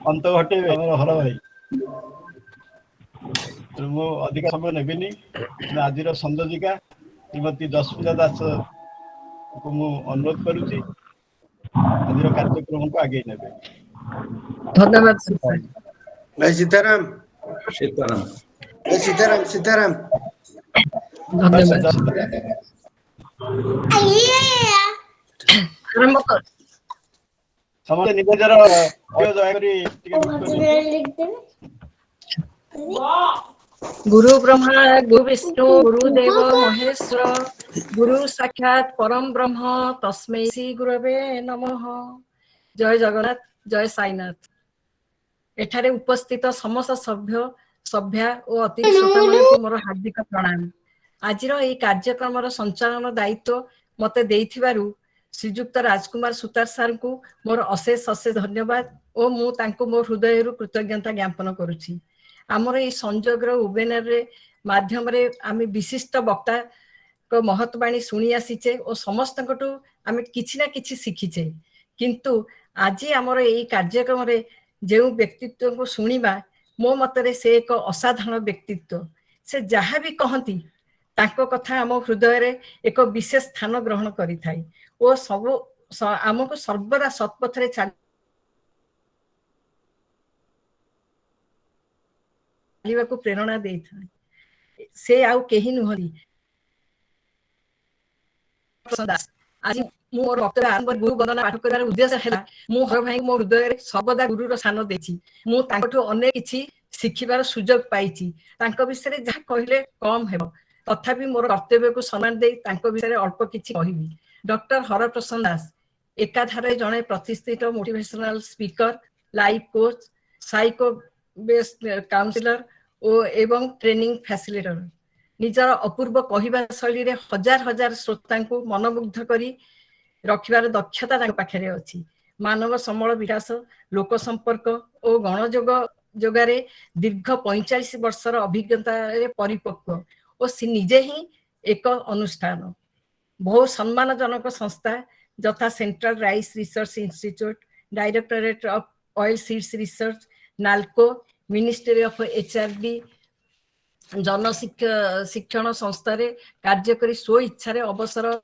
अंत घटेबे हर भाई मु अधिक समय नेबिनी आज संयोजिका श्रीमती जसमिता दास को मु अनुरोध करुच्ची आज कार्यक्रम को आगे नेबे। धन्यवाद भाई सीताराम सीताराम सीताराम सीताराम धन्यवाद आरंभ कर समस्त निवेदर गुरु ब्रह्मा गुरु विष्णु गुरुदेव महेश्वर गुरु साक्षात परम ब्रह्म तस्मै श्री गुरवे नमः। जय जगन्नाथ जय साईनाथ। एठारे उपस्थित समस्त सभ्य सभ्या और अतिथि श्रोता मानक मोर हार्दिक प्रणाम। आज कार्यक्रम संचालन दायित्व मते देइथिबारु श्रीजुक्त राजकुमार सुतार सार को मोर अशेष अशेष धन्यवाद और मु तांको मोर हृदय कृतज्ञता ज्ञापन करुछि। आमर ये संजोग वेबिनार माध्यम आम विशिष्ट वक्ता को महत्वाणी शुणी आसीचे और समस्त आम किछि ना किछि शिखीचे किंतु आज आमर ये कार्यक्रम जो व्यक्तित्व को शुणा मो मतरे से एक असाधारण व्यक्तित्व से जहाँ भी कहती तांको कथा आम हृदय एक विशेष स्थान ग्रहण करि थाई और सब आमको सर्वदा सत्पथरे को प्रेरणा दे था से आउ कहीं नुहरी आज मोर वक्तव्य आरंभ गुरु वंदना पाठ कर उद्देश्य है मु हर भाई मो हृदय सर्वदा गुरुर स्थान देछि मु तांकठो अनेक किछि शिखिबार सुजोग पाइछि तांको विषय जहाँ कहले कम हेबो तथापि मोर कर्तव्य को सम्मान दे तांको विषय अल्प किछि कहिबि। डॉक्टर हरप्रसन्न दास एकाधारे जड़े प्रतिष्ठित motivational speaker life coach psycho based counsellor एवं ट्रेनिंग फैसिलिटेटर निजर अपूर्व कहवा शैली रे हजार हजार श्रोता को मनमुग्ध करी रखिबार दक्षता पाखे अच्छी। मानव समूल विकास लोक संपर्क और गणजोग जोगारे दीर्घ 45 वर्षर अभिज्ञता परिपक्व और सी निजे ही एक अनुष्ठान बहु सम्मानजनक संस्था यथा central rice research institute directorate of oil seeds research NALCO ministry of HRD जन शिक्षण संस्था कार्य करी स्व इच्छा अवसर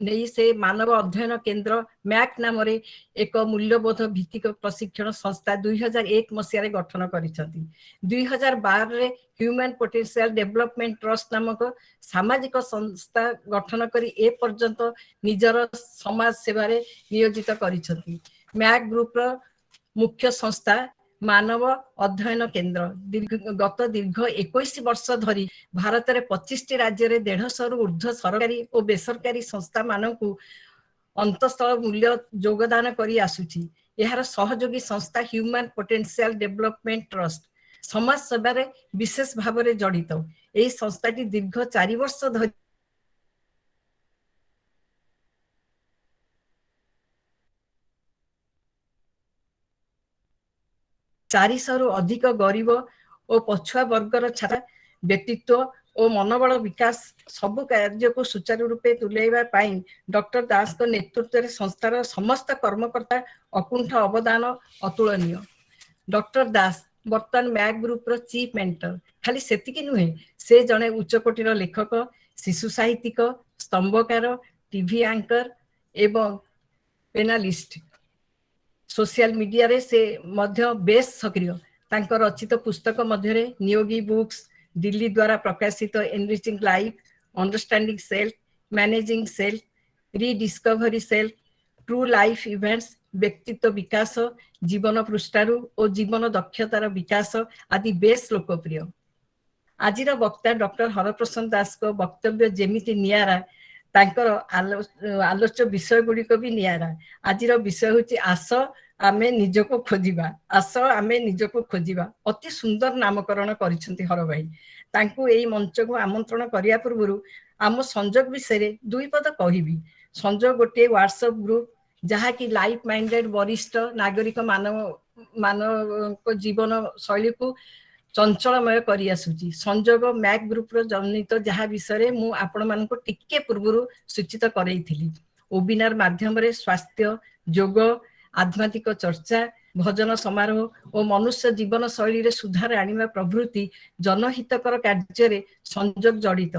नहीं से मानव अध्ययन केंद्र मैक नाम एक मूल्यबोध भित्तिक प्रशिक्षण संस्था 2001 मसीह गठन करिसेंती। 2012 रे ह्यूमन पोटेंशियल डेवलपमेंट ट्रस्ट नामक सामाजिक संस्था गठन करी ए पर्यंत निजर समाज सेवा नियोजित करिसेंती। मैक ग्रुप मुख्य संस्था मानव अध्ययन केंद्र गत दीर्घ 21 वर्ष धरी भारत में 25 राज्य में 150 रु ऊर्ध्व सरकारी और बेसरकारी संस्था मानकु अंतस्थल मूल्य योगदान करी आसुची। यार सहयोगी संस्था ह्यूमन पोटेंशियल डेवलपमेंट ट्रस्ट समाज सेवा विशेष भाव में जड़ित। यही संस्थाटी दीर्घ 4 वर्ष धरी रु अधिक गरीब और पछुआ वर्गर छात्र व्यक्तित्व और मनोबल विकास सबु कार्य को सुचारू रूपे तुलैबा पाई डॉक्टर दास को नेतृत्व में संस्थार समस्त कर्मकर्ता अकुंठ अवदान अतुलनीय। डॉक्टर दास बर्तमान मैक ग्रुप रो चीफ मेंटर खाली सेतिकी नुहे से जड़े उच्चकोटीर लेखक शिशु साहित्यिक स्तंभकार टीवी एंकर एवं पेनालिस्ट सोशल मीडिया रे से मध्य बेस सक्रिय। तांकर रचित पुस्तक मध्य नियोगी बुक्स दिल्ली द्वारा प्रकाशित enriching life understanding self managing self rediscovery self true life events व्यक्तित्व विकास जीवन पृष्ठारू और जीवन दक्षतार विकास आदि बेस लोकप्रिय। आज वक्ता डॉक्टर हरप्रसन्न दास को वक्तव्य जेमिति नियारा तांकर आलोच्य विषय गुड़िक भी नियारा। आज विषय हूँ आस आमे निजको खोजिबा आस आमे निजको खोजिबा अति सुंदर नामकरण करिसेंती हर भाई। तांको एई मंच को आमंत्रण करिया पूर्व आम संजोग विषय 2 पद कहिबी। संजोग गोटे व्हाट्सएप ग्रुप जहाँ की लाइफ माइंडेड वरिष्ठ नागरिक मानव जीवन शैली को चंचलमय करी आसुची। संजोग मैक ग्रुप रो जनित जहाँ विषय मु आपण मानको टिके पूर्व सूचित करैथिली। वेबिनार माध्यम रे स्वास्थ्य योग आध्यात्मिक चर्चा भजन समारोह और मनुष्य जीवन शैली सुधार आनिबा प्रभृति जनहितकर कार्य संजोग जड़ित।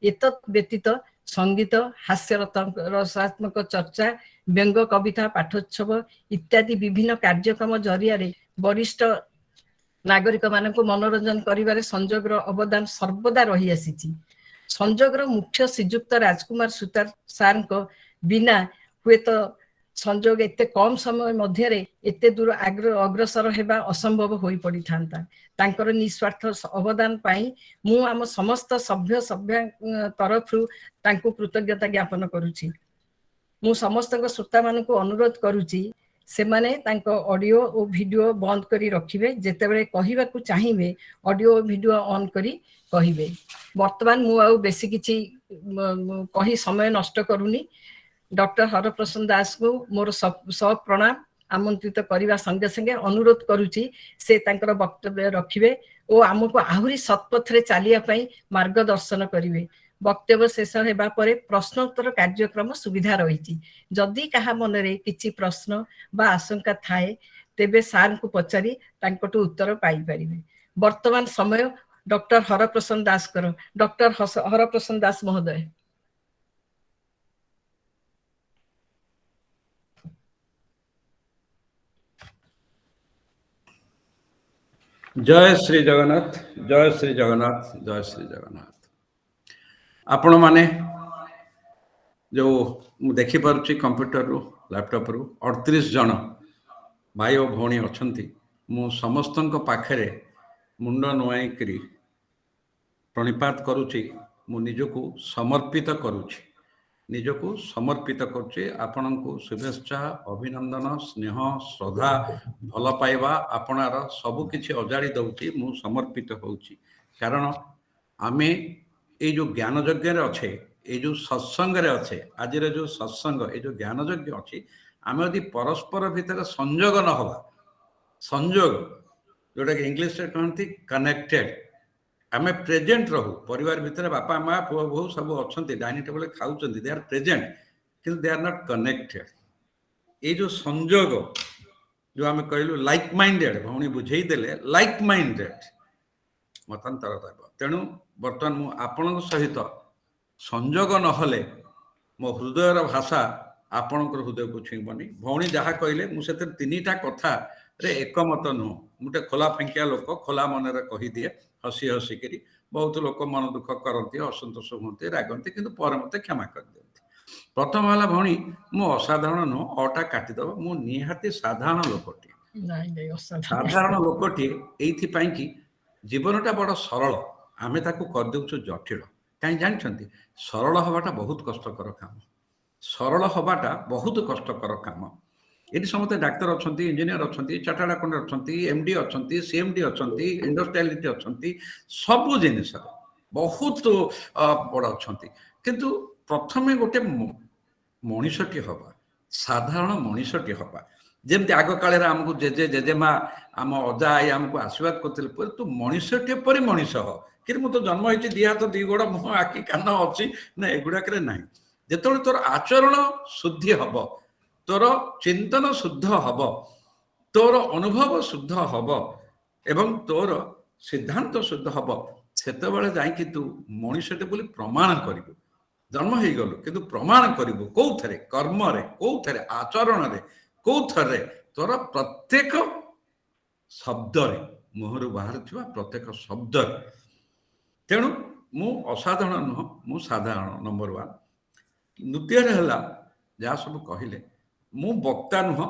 एतत् व्यतीत संगीत, हास्य रसात्मक चर्चा, व्यंग कविता पाठोत्सव इत्यादि विभिन्न कार्यक्रम जरिया वरिष्ठ नागरिक मानक मनोरंजन करिबारे संजोगर अवदान सर्वदा रही आसी। संजोगर मुख्य श्रीजुक्त राजकुमार सुतार सार बिना हुए तो संजोग एते कम समय मध्य एते दूर अग्रसर हेबा असंभव होई पड़ी थांता। तांकर निस्वार्थ अवदान पाई मु आम समस्त सभ्य तरफ तांको कृतज्ञता ज्ञापन करुछि। मु समस्त श्रोता मानक अनुरोध करुछि से माने तांको ऑडियो और वीडियो बंद करी रखिबे। जेतेबेले कहिबा को चाहिबे ऑडियो और वीडियो ऑन करी कहिबे। वर्तमान मु आ बेसी किछि कही समय नष्ट करूनी। डॉक्टर हरप्रसन्न दास को मोर सब प्रणाम आमंत्रित करने संगे संगे अनुरोध करुछि से तांकर वक्तव्य रखिबे और आमको आहुरी सत्पथरे चलिया पई मार्गदर्शन करिवे। वक्तव्य शेष हेबा परे प्रश्नोत्तर कार्यक्रम सुविधा रही। जदि कहा मनरे किछि प्रश्न बा आशंका थाए तेबे सार को पचारि तांकटु उत्तर पाई परिबे। वर्तमान समय डॉक्टर हरप्रसन्न दास कर। डॉक्टर हरप्रसन्न दास महोदय। जय श्री जगन्नाथ, जय श्री जगन्नाथ, जय श्री जगन्नाथ। आपण माने जो देखि पारुछि कंप्यूटर रु लैपटॉप रु 38 जन भाई और भौणी अछंती। मु समस्तन पाखरे मुंड नुआई करी प्रणिपात करुछि। मु निजको समर्पित करुछि, निजको समर्पित करुछि। आपनको शुभेच्छा, अभिनंदन, स्नेह, श्रद्धा, भल पाइबा आपणार सबु किछि अजाड़ी दउछि। मु समर्पित होउछि कारण आमे ए जो ज्ञान यज्ञ रे अच्छे, ए जो सत्संग रे अच्छे, आज रे जो सत्संग ए जो ज्ञान यज्ञ अच्छी, आमे यदि परस्पर भितर संयोग न हवा, संयोग जोटा कि इंग्लिश रे कहंती कनेक्टेड, आमे प्रेजेंट रहू। परिवार भितर बापा माँ पुओ बहु सब अच्छे डाइनिंग टेबल खाऊँ, दे आर प्रेजेंट किंतु दे आर नॉट कनेक्टेड। ये जो संयोग जो आम कहलु लाइक माइंडेड, भौणी बुझे देले लाइक माइंडेड मतांतर। तेणु बर्तमान मु आपण सहित संयोग नहले मो हृदयर भाषा आपण हृदय को छुईबनी। भौणी जहाँ कहले मुझे तीनटा कथा रे एकमत नुह। मुझे खोला फेंकिया लोक खोला मन कहीदिए हसी हसी करी। बहुत लोक मन दुख करती, असंतोष होती, रागती, किंतु पर मत क्षमा कर दियंती। प्रथम है भौणी मु असाधारण नुह, अटा काटिदेव। मु निहाती साधारण लोकटी, साधारण लोकटी एइथिपाई कि जीवनटा बड़ सरल, आमे ताकू कर देउछु जटिल। कहीं जानछंती सरल हवाटा बहुत कष्टकर काम, सरल हवाटा बहुत कष्टकर काम। ये समस्त डाक्तर अच्छा, इंजीनियर अच्छा, चार्टर्ड अकाउंटेंट अच्छा, एमडी अच्छा, सीएमडी अच्छा, इंडस्ट्रियलिटी अच्छा, सबु जिनिस बहुत बड़ अच्छा। किंतु प्रथमे गोटे मनीषटी हवा, साधारण मनीषटी हवा। जमती आग काल आमको जेजे जेजेमा आम अजा आई आमको आशीर्वाद करते तू मनीषटे पर मनीष हो। कि मु तो जन्म होती दी हाथ दी गोड़ मुह आखि कान अच्छी ना, एगुड़ाक ना। जिते तोर आचरण शुद्धि हम, तोर चिंतन शुद्ध हम, तोर अनुभव शुद्ध हम एवं तोर सिद्धांत शुद्ध हम, सेतबेले जाइकि तू मनीषटे बोली प्रमाण करिबु। जन्म हो गलु किंतु प्रमाण करिबु कोउथरे, कर्म रे, कोउथरे आचरण रे, कोउथरे तोर प्रत्येक शब्द रे, मुहरु बाहर थिबा प्रत्येक शब्द रे। तेणु मु असाधारण नुह, मु साधारण नंबर 1। द्वितीय है जहाँ सब कहले मु वक्ता नुह,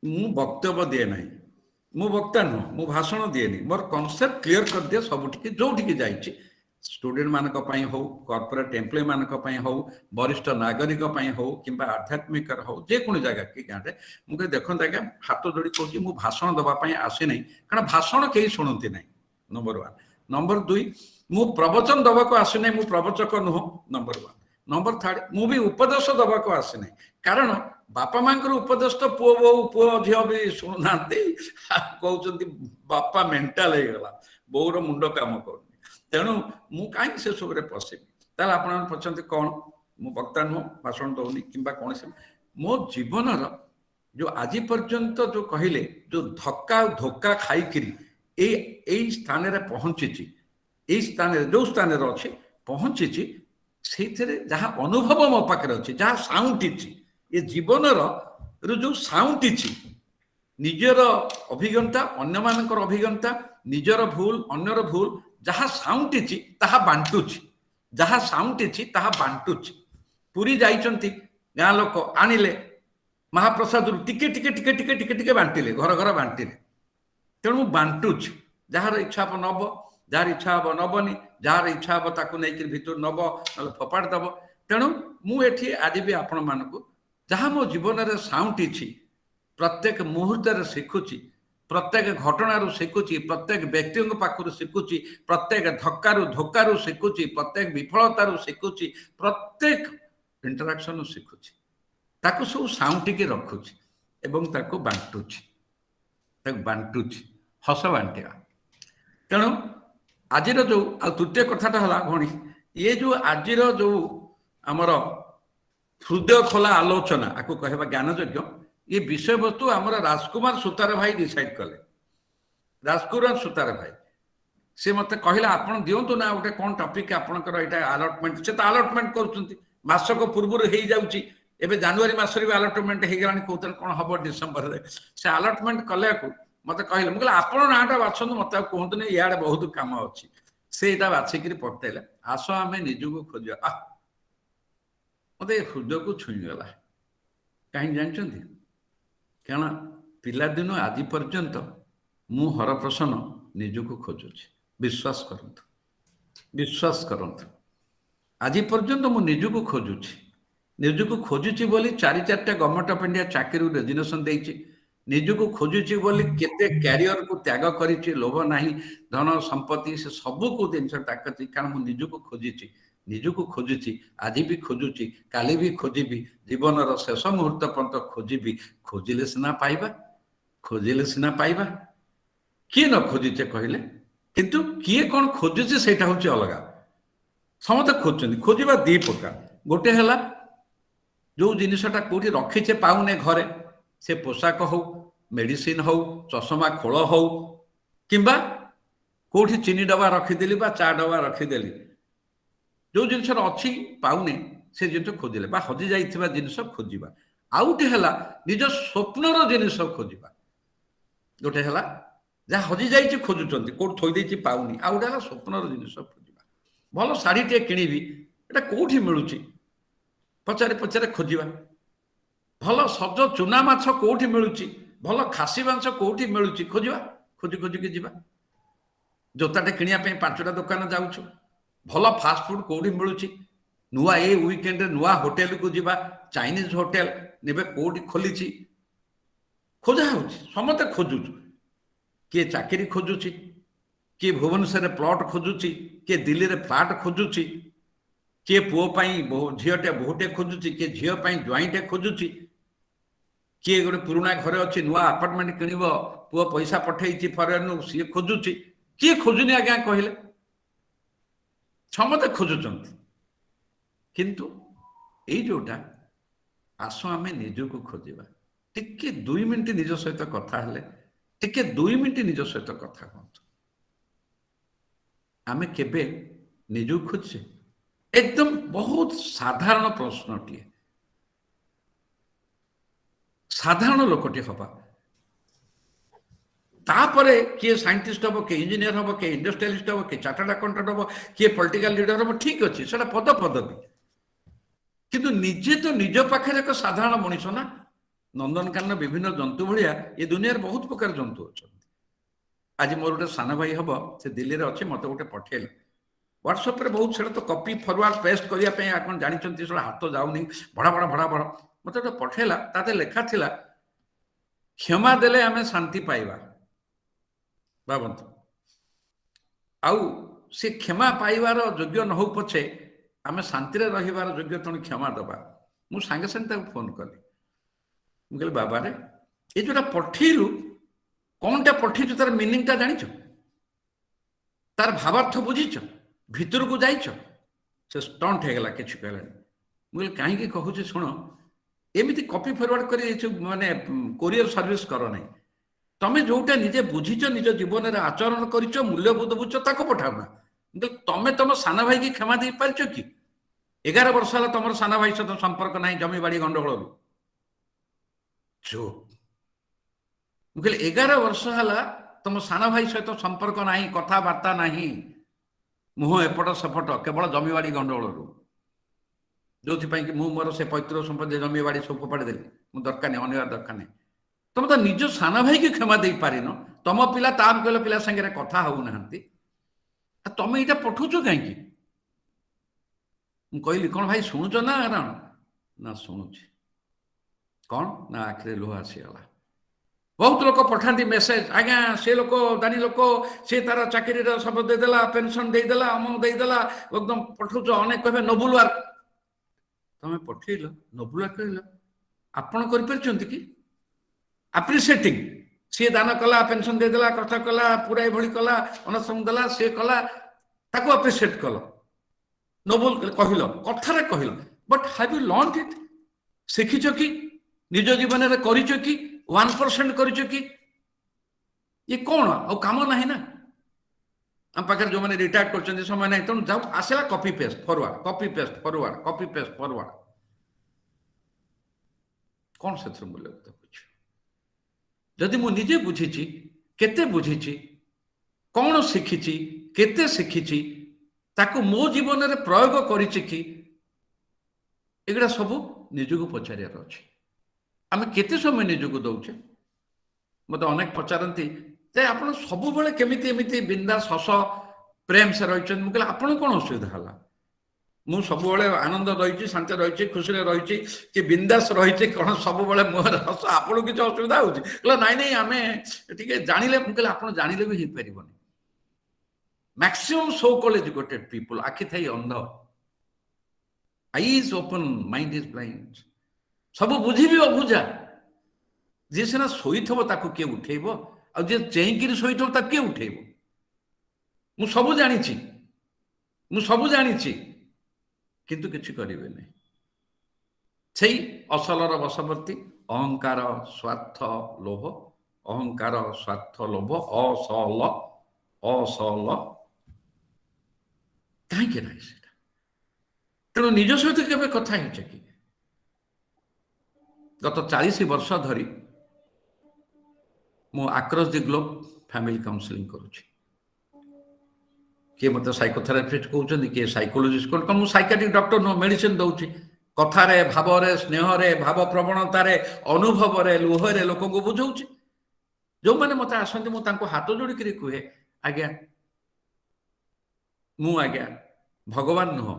मु वक्तव्य दिए ना, मु वक्ता नुह, मु भाषण दिए नहीं। मोर कॉन्सेप्ट क्लियर कर दिए सबुठी जोठी जाइए, स्टूडेंट मानक पई हो, कॉर्पोरेट एम्प्लॉय मानक पई हो, वरिष्ठ नागरिक पई हो, किंबा आध्यात्मिक हो, जे कोनो जगह कि गाँव में मुझे देखते आज्ञा हाथ जोड़ी कहूँ मु भाषण दवाई आसी नहीं, कारण भाषण कहीं शुणती ना। नंबर 1। नंबर 2 मु प्रवचन दवा को आसी नहीं, मु प्रवचक नुह। नंबर 1। नंबर 3 मु भी उपदेश दवा को आसी नहीं, कारण बापा माँ उपदेश तो पुओ बो पुओ झील भी शुणुना, कहते बापा मेंटाल हो गला, बोर मुंड काम कर। तेणु मु कहीं से सब पशिबी ताल आप पचाते कौन मु वक्ता नुह, भाषण दौनी कि कौन से मो जीवन जो आज पर्यंत जो कहले जो धक्का धोका खाई एई स्थान रे पहुंची एई स्थान रे जो स्थान रे अछि पहुंची से जहाँ अनुभव मो पाखे अच्छे जहाँ साउंड ये जीवन जो साउंड निजर अभिज्ञता अन्य मानकर अभिज्ञता निजर भूल अन्यर भूल जहाँ साउंड ताहा बांटुची जहाँ साउंड ताहा बांटुची पुरी जाइचंती गाँ लोक आनिले महाप्रसाद टिके टिके टिके टिके टिके टिके बांटिले घर घर बांटिले तेणु बांटुची जार इच्छा हम नब जार इच्छा हम नबनी जार इच्छा हम ताकू नहीं भितर नब ना फोपाड़ दब तेणु मुझे आज भी आपण मानक जहाँ मो जीवन में साउंड प्रत्येक मुहूर्त शिखुची प्रत्येक घटना शिखुची प्रत्येक व्यक्ति पाखु शिखुची प्रत्येक धक्कारु धोकारु शिखुची प्रत्येक विफलतारू शिखुची प्रत्येक इंटराक्शन शिखुची ताकू सब साउंड के रखुची एवं ताकू बांटुची हस बांटिया तेणु आज जो तृतीय कथाटा है भणी ये जो आज जो आमर हृदय खोला आलोचना आपको कहवा ज्ञानयोग्य ये विषय वस्तु आमर राजकुमार सुतार भाई डिसाइड कले राजकुमार सुतार भाई सी मत कहला आपन दिंतु ना गोटे कौन टॉपिक आपनकर एटा अलॉटमेंट से तो अलॉटमेंट करूछंती मासक पूर्व हो जाउची एबे जनवरी मासरे भी अलॉटमेंट हो गलानी कोतन कोन हबो डिसेंबर रे से अलॉटमेंट कले को मत कहले मुगला आपन नाटा बाछन मत कहंतु ने याडे बहुत काम अछि सेटा बाछिकरी पटेला आसो आमे निजुको खोजिया मते हृदय को छुई गला कहीं जानचंती क्या पिला दिन आज पर्यंत मु हरप्रसन्न निजुको खोजुची विश्वास करंतु आज पर्यंत मु निजुको खोजुची बोली 4-4टा गवर्नमेंट ऑफ इंडिया चाकरी रेजिग्नेशन देइची निजुको खोजुची बोली केते कैरियर को त्याग करिची लोभ नाही धन संपत्ति से सब को दिन टाकती कारण मु निजुको खोजुची आज भी खोजुची काली भी खोजिबी जीवन शेष मुहूर्त पर्यंत खोजिबी खोजिले सिना पाइबा किए न खोजिचे कहले किंतु किए कौन खोजुचे सेटा होची अलगा समस्त खोजछन्ती खोजिबा दी प्रकार गोटे हला जो जिनिसटा कोठी रखिचे पाउने घरे से पोशाक हो मेडिसिन हो चश्मा खोल हो किंबा कोठी चीनी डबा रखिदेली बा चा डबा रखिदेली जो जिनस अच्छी पाउने से जिन खोजिले बा हजि जाइथिबा जिनिस खोजिबा आउटे हला निज स्वप्नर जिनिस खोजिबा गोटे हला जहाँ हजि जाइछि खोजुचंती कोठ थोई देछि पाउनी आउटे हला स्वप्नर जिनिस खोजिबा भल साड़ी टे किनिबी एटा कोठी मिलुछि पचारे पचारे खोजिबा भल सज चुना माछ कोठी मिलुछि भल खासी मांस कोठी मिलुछि खोजिबा खोजी खोजी के जिबा जोताटे किनिया पे 5टा दुकान जाउछु भल फास्ट फूड कोठी मिलुछि नुआ ए वीकेंड नुआ होटेल को जिबा चाइनीज होटेल नेबे कोठी खोलिछि खोजा होछि समते खोजुछु के चाकरी खोजुछि के भुवनेश्वर प्लॉट खोजुछि के दिल्ली रे फ्लैट खोजुछि के पुओ पाई झीटे बहुटे खोजुछि के झील पाई ज्वाइंटे खोजुछि किए गोटे पुराना घरे अच्छी नुआ अपार्टमेंट किणव पुओ पैसा पठेई फरेन सी खोजुछि किए खोजुनी आज्ञा कहले समते खोजुचंती किंतु एई जोटा आसो आमे निजको खोजिबा टिके 2 मिनिट निज सहित कथा हेले टिके 2 मिनिट निज सहित कथा कहतु आमे केबे निजु खोजे एकदम बहुत साधारण प्रश्नटीए साधारण लोकटी हवा तापरे किए साइंटिस्ट हम किए इंजीनियर हम किए इंडस्ट्रियलिस्ट हम किए चार्टर्ड अकाउंटेंट हम किए पॉलिटिकल लीडर हम ठीक अच्छे से पद पदवी किंतु निजे तो निज पाखे एक साधारण मनीष ना नंदनकानन विभिन्न जंतु भाया ये दुनिया बहुत प्रकार जंतु अच्छा आज मोर गोटे सान भाई हम से दिल्ली में अच्छे मत गोटे पठेल व्हाट्सएप बहुत से तो कॉपी फॉरवर्ड पेस्ट करने आप जानते हाथ जाऊनी भड़ा भड़ा भड़ा भड़ा मत गोटे पठेला ताते लेखा थिला क्षमा देले आमे शांति पाइबा भावतु आउ से क्षमा पाइबार योग्य न हो पछे आमे शांति रे रहिबार योग्य तण क्षमा दबा मु संगे संगे फोन कली मुझे बाबा रे ये जोटा पठेलु कौनटा पठेछु तार मीनिंग ता जानिछ तार भावार्थ बुझीछ भीतर को जाइछ से स्टंट हे गला किछ कहला मुझे कहीं कहूँ शुण एमती कॉपी फॉरवर्ड कर माने कोरियर सर्विस कर ना तमें जोटा निजे बुझीच निज जीवन में आचरण कर मूल्यबोध बुझ ताको पठाओना तमें तुम सान भाई की क्षमा दे पार कि 11 वर्ष है तुम सान भाई सहित संपर्क ना जमी बाड़ी गंडगोल चुप मुझे 11 वर्ष है तुम सान भाई सहित संपर्क ना कथबार्ता ना मुह एपट सेपट केवल जमी बाड़ी गंडगोल जो कि मोर से पैतृक संपत्ति जमी बाड़ी सब फोपाड़ी देली मुझे दरकार नहीं अनिवार्य दरकार नहीं तुम तो निज सान भाई की क्षमा दे पारिन तुम पिला पिला संगे कथा हो ना तुम ये पठाऊच कहीं कहली कौन भाई शुणुच ना ना शुणुची कौन ना आखिरी लुह आसीगला बहुत लोग पठाती मेसेज आज्ञा से लोक दानी लोक सी तार चाकरी सब देदेला पेंशन देदेला अमुक देदेला एकदम पठाऊच अनेक कहे नोबुल वर्क तुम पठेल नोबुल वर्क कहल आपण कर कि एप्रिशिएटिंग सी दान कला पेंशन देदेला कथा कला पूरा भली कला अनशन देला सी कला ताको एप्रिशिएट कल नोबल कहल कथार कहल but have you learn it शिखिच कि निज जीवन में करिच कि 1% करिच कि ये कौन आ काम ना ना आम पाखे जो मैंने रिटायर कर समय ना तेणु जाओ आसला copy paste forward copy paste forward copy paste forward कौन से मूल्यबोध बुझ जदि मु निजे बुझी केते बुझी कौन शिखी केते शिखी ताको मो जीवन में प्रयोग करिछि कि एगुड़ा सब निजको पचारियार अच्छे आम केते समय निजको दौचे मत अनेक पचारती जे आप सब केमिति एमिति बिंदास हस प्रेम से रही मुझे आपन कौन असुविधा है मु सब आनंद रही शांति रही खुशी रही कि बिंदास रही कौन सब मुहर हस आपको किसी असुविधा हो नाई नहीं आम टे जानिले मुझे आप जानिले भी हो पार maximum so called educated people आखि थी अंध eyes open mind is blind सब बुझी भी अबुझा जी सीना शोई किए उठेब आ जी चेईकि शोई किए उठेब मु सब जानी किंतु किसी करेंगे नहीं से असलर बशवर्ती अहंकार स्वार्थ लोभ अहंकार स्वार्थ लोभ असल असल कहीं ना तेणु निज सहित केवे कथा कि गत 40 वर्ष धरी मु across the globe family counselling करुच्ची किए मत साइकोथेरापिस्ट कहते किए साइकोलोजिस्ट कौन मुझे साइकेट्रिक डॉक्टर नो मेडिसिन दौची कथार भाव स्नेह भाव प्रवणतार अनुभव लुह लोक को बुझाऊँ जो मैंने मत आसती मुझे हाथ जोड़िक कहे आज्ञा मु आज्ञा भगवान नुह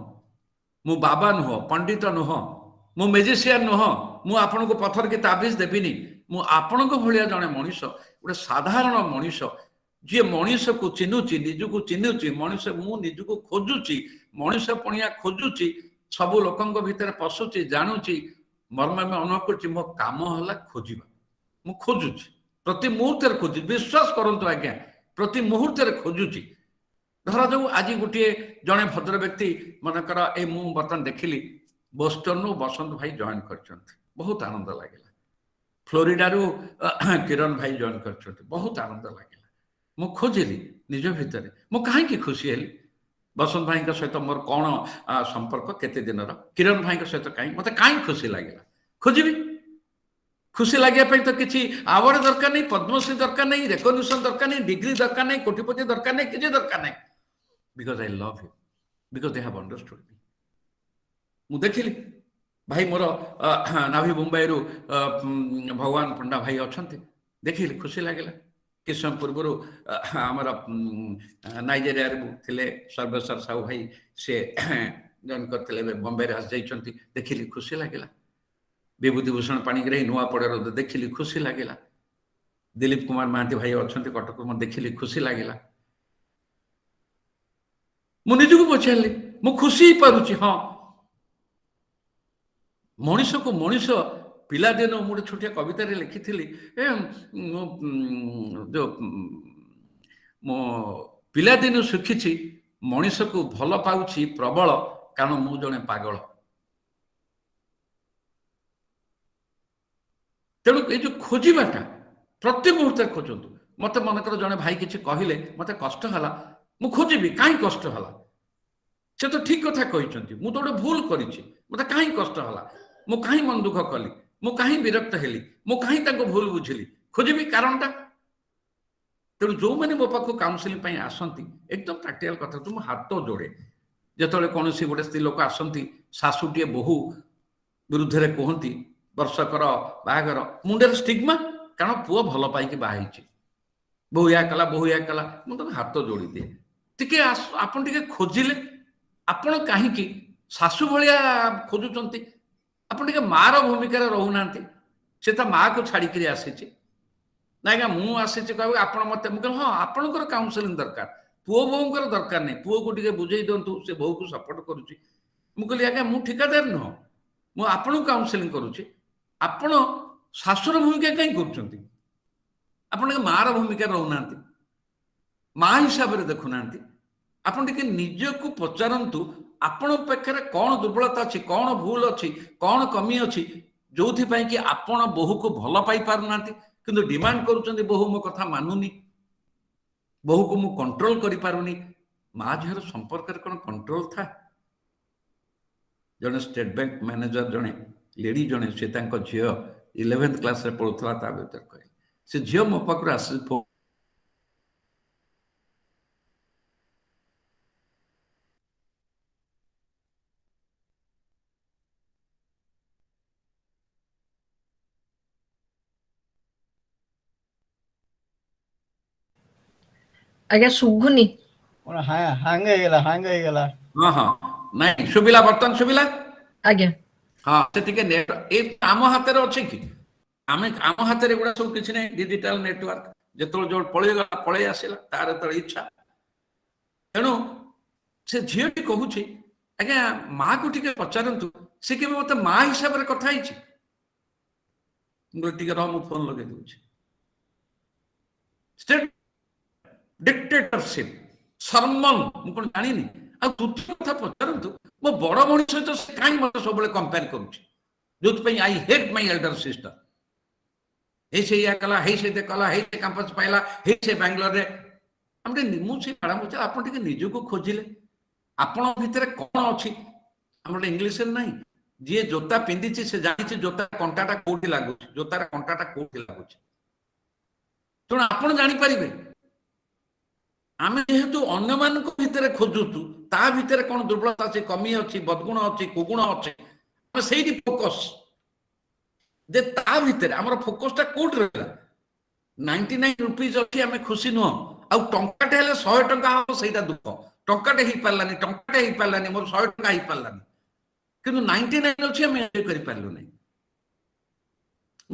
मु बाबा नुह पंडित नुह मु मेजिशियन नुह मु आपण को पत्थर की ताबिज देविनी मु आपण भाया जड़े मनीष गोटे साधारण मनीष जी मनीष को चिन्हुची निजको चिन्हुची मनीष मु निजको खोजुची मनीष पणिया खोजुची सब लोकों भितर पशुची जानूची मर्म में अनुभव कर मो काम है खोजा मु खोजुची प्रति मुहूर्त खोजु विश्वास करंतु आज्ञा प्रति मुहूर्त खोजुची धरा जाऊ आज गोटे जड़े भद्र व्यक्ति मनकर ए मु बर्तमान देखिली बोस्टन रु बसंत भाई जॉइन कर बहुत आनंद लगे फ्लोरिडा रु किरण भाई जॉइन कर बहुत आनंद लगे मु खोजिली निज भितर मु कहीं खुशी हेली बसंत भाई सहित मोर कौन संपर्क केते दिन किरण भाई सहित कहीं मत कहीं खुशी लगे खोजी खुशी लगे तो किसी अवार्ड दरकार नहीं पद्मश्री दरकार नहीं रेकग्निशन दरकार नहीं डिग्री दरकार नहीं कोटिपति दरकार नहीं किसी दरकार नहीं because I love you because they have understood me मु देखिली भाई मोर नाभि मुंबई रु भगवान पंडा भाई अच्छा देखिली खुशी लगे किस समय पूर्व आमर नाइजेरिया थे सर्वेश्वर साहू भाई सी जॉइन करते बम्बे आस जाइए देखिली खुशी लगे विभूतिभूषण पाणिग्राही नुआ पड़ार देखिली खुशी लगे दिलीप कुमार महांती भाई अच्छा कटक में देखिली खुशी लगे मु निजको पचारि मु खुशी ही पारुची हाँ मनीष को मनीष पिलादिन गोटे छोटिया कवितार लिखी जो मो पिलादिन शिखी मनीष को भल पाउछि प्रबल कारण मु जने पागल तेणु ये जो खोजाटा प्रति मुहूर्त खोजतु मत मनकर जड़े भाई किसी कहले मत कष्ट है मु खोजी कहीं कष्ट है से तो ठीक कथा कहते मुझे गोटे भूल करी मत कहीं कष्ट है मु कहीं मन दुख कली मु कहीं विरक्त हेली मु कहीं भूल बुझिली खोजी कारणटा तेणु जो मैंने मो पाख काउनसिलिंग आसती एकदम प्रैक्टिकल कथा तुम हाथ जोड़े जो कौन गोटे स्त्री लोक आसती शाशुटे बोहू विरुद्ध में कहती वर्षकर बाहागर मुंडे स्टिग्मा कारण पुओ भल पाई बाहर बहु या कला मुझे हाथ जोड़ी दिए टी आपन टे खोजिले आपण कहीं शाशु भाया खोजुंट आपन टे मार भूमिकार रोना से माँ को छाड़ी आसी ना आज्ञा मुझे कह आप मत हाँ आपंकर काउनसिलिंग दरकार पुओ बोर दरकार नहीं पुओ को टे बुझे दिंतु से बहु को सपोर्ट करुच्ची मुझे आज्ञा मु ठिकादार नुह मु आपन काउनसिलिंग करुच्ची आपण शाशुर भूमिका कहीं कर आपण मार भूमिका रोना माँ हिसाब से देखुना आपन टे निजक पचारतु आपण पाखे कौन दुर्बलता अच्छी कौन भूल अच्छी कौन कमी अच्छी जो कि आपण बोहू को भल पाई पारना किंतु डिमांड करुँच बोहू मो कथा मानुनी बोहू को मु कंट्रोल करि पारुनी माँ झीर संपर्क कौन कंट्रोल था जड़े स्टेट बैंक मैनेजर जड़े लेडी जड़े से झील 11th क्लास रे पढ़ुला भर कहे से झील मो पाखु आसी आज्ञा शुभुनी हांग हेगला हाँ हाँ नहीं शुभिला बर्तमान शुभिला आज्ञा हाँ से टिके नेट ए आम हाथ में अच्छे कि आम आम हाथ में गुड़ा सब किसी नहीं डिजिटल नेटवर्क जो जो पलैगला आसला तार तो इच्छा तेणु से झीटी कहूँ आज्ञा माँ को टे पचारतु सी के मत माँ हिसाब से कथा टे रह मु फोन लगे दूसरी स्टेट डिक्टेटरशिप सरमन मुझे जानी आ तृतीय कथा पचारतु मो बड़ भाई सहित से कहीं मत सब कंपेयर करुँच I hate my elder sister हे से या कला हे से कला हे से कैंपस पाइला हे से बेंगलोर रे हम मुझे मैडम पचार आप निजक खोजिले आपण भितर कौन अच्छी हम इंग्लीश ना जी जोता पिंधि से जानी जोता कंटाटा कौटी लगुच जोतार कंटाटा कौटी लगुच तेणु आप जापर आम जेहेतु अन्य मान भितर खोजुचु ता भितर कौन दुर्बलता अच्छी कमी अच्छी बदगुण अच्छी कुगुण अच्छे से फोकस जे ता भितर आमर फोकसटा कोट रहा 99 रुपीज अच्छी आम खुशी नुह आ टंकाटे 100 टंका हम सहीटा दुख टंकाटे हो पारानी मोर 100 टंका हो पारानी कि 99 अच्छी आम एंजॉय कर पार्लु नहीं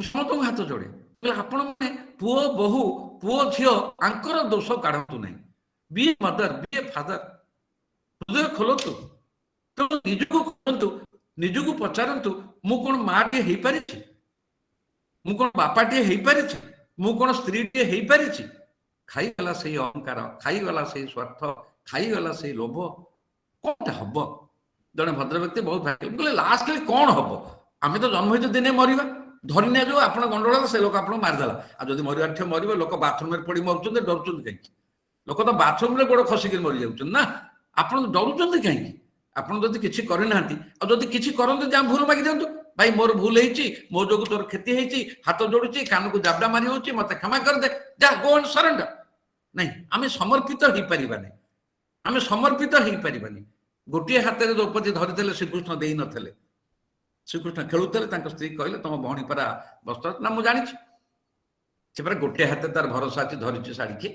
समस्त हाथ जोड़े आपण मैंने पुओ बहु पुओ झील आंकर दोष काढ़तु नहीं be a mother be a father हृदय खोलतु तो निजक कहतु निजक पचारतु मु कौन माँ टे हो पारि मु कौन बापा टे हो पारि मु कौन स्त्री टे हो पारि खाईगला से अहंकार खाईगला से स्वार्थ खाईगला से लोभ कौन हम जड़े भद्र व्यक्ति बहुत भाई लास्ट कौन हम आम तो जन्म हो दिने मरवा धरनी जो आप गंडोला से लोक आप मारिदेला आ जब मरवा मरवे लोक बाथरूम में पड़ी मरुँच डरुंच कहीं लोक तो बाथरूम में गोड़ खसिक मरी जाऊँ ना आप डरुंच कहीं आपड़ किसी करना जदि किसी करते जहाँ भूल मागी दिंतु भाई मोर भूल हो मो जो तोर क्षति होती हाथ जोड़ुची कान को जाबड़ा मारी हो मत क्षमा करदे जा गो एंड सरेंडर नहीं आम समर्पित हो पारानी आम समर्पित हो पारानी गोटे हाथ में द्रौपदी धरी श्रीकृष्ण दे नथिले श्रीकृष्ण खेलुते स्त्री कहले तुम भौणी परा वस्त्र ना मुझे जानी से पर गोटे हाथ तार भरोसा अच्छी धरी शाढ़ी की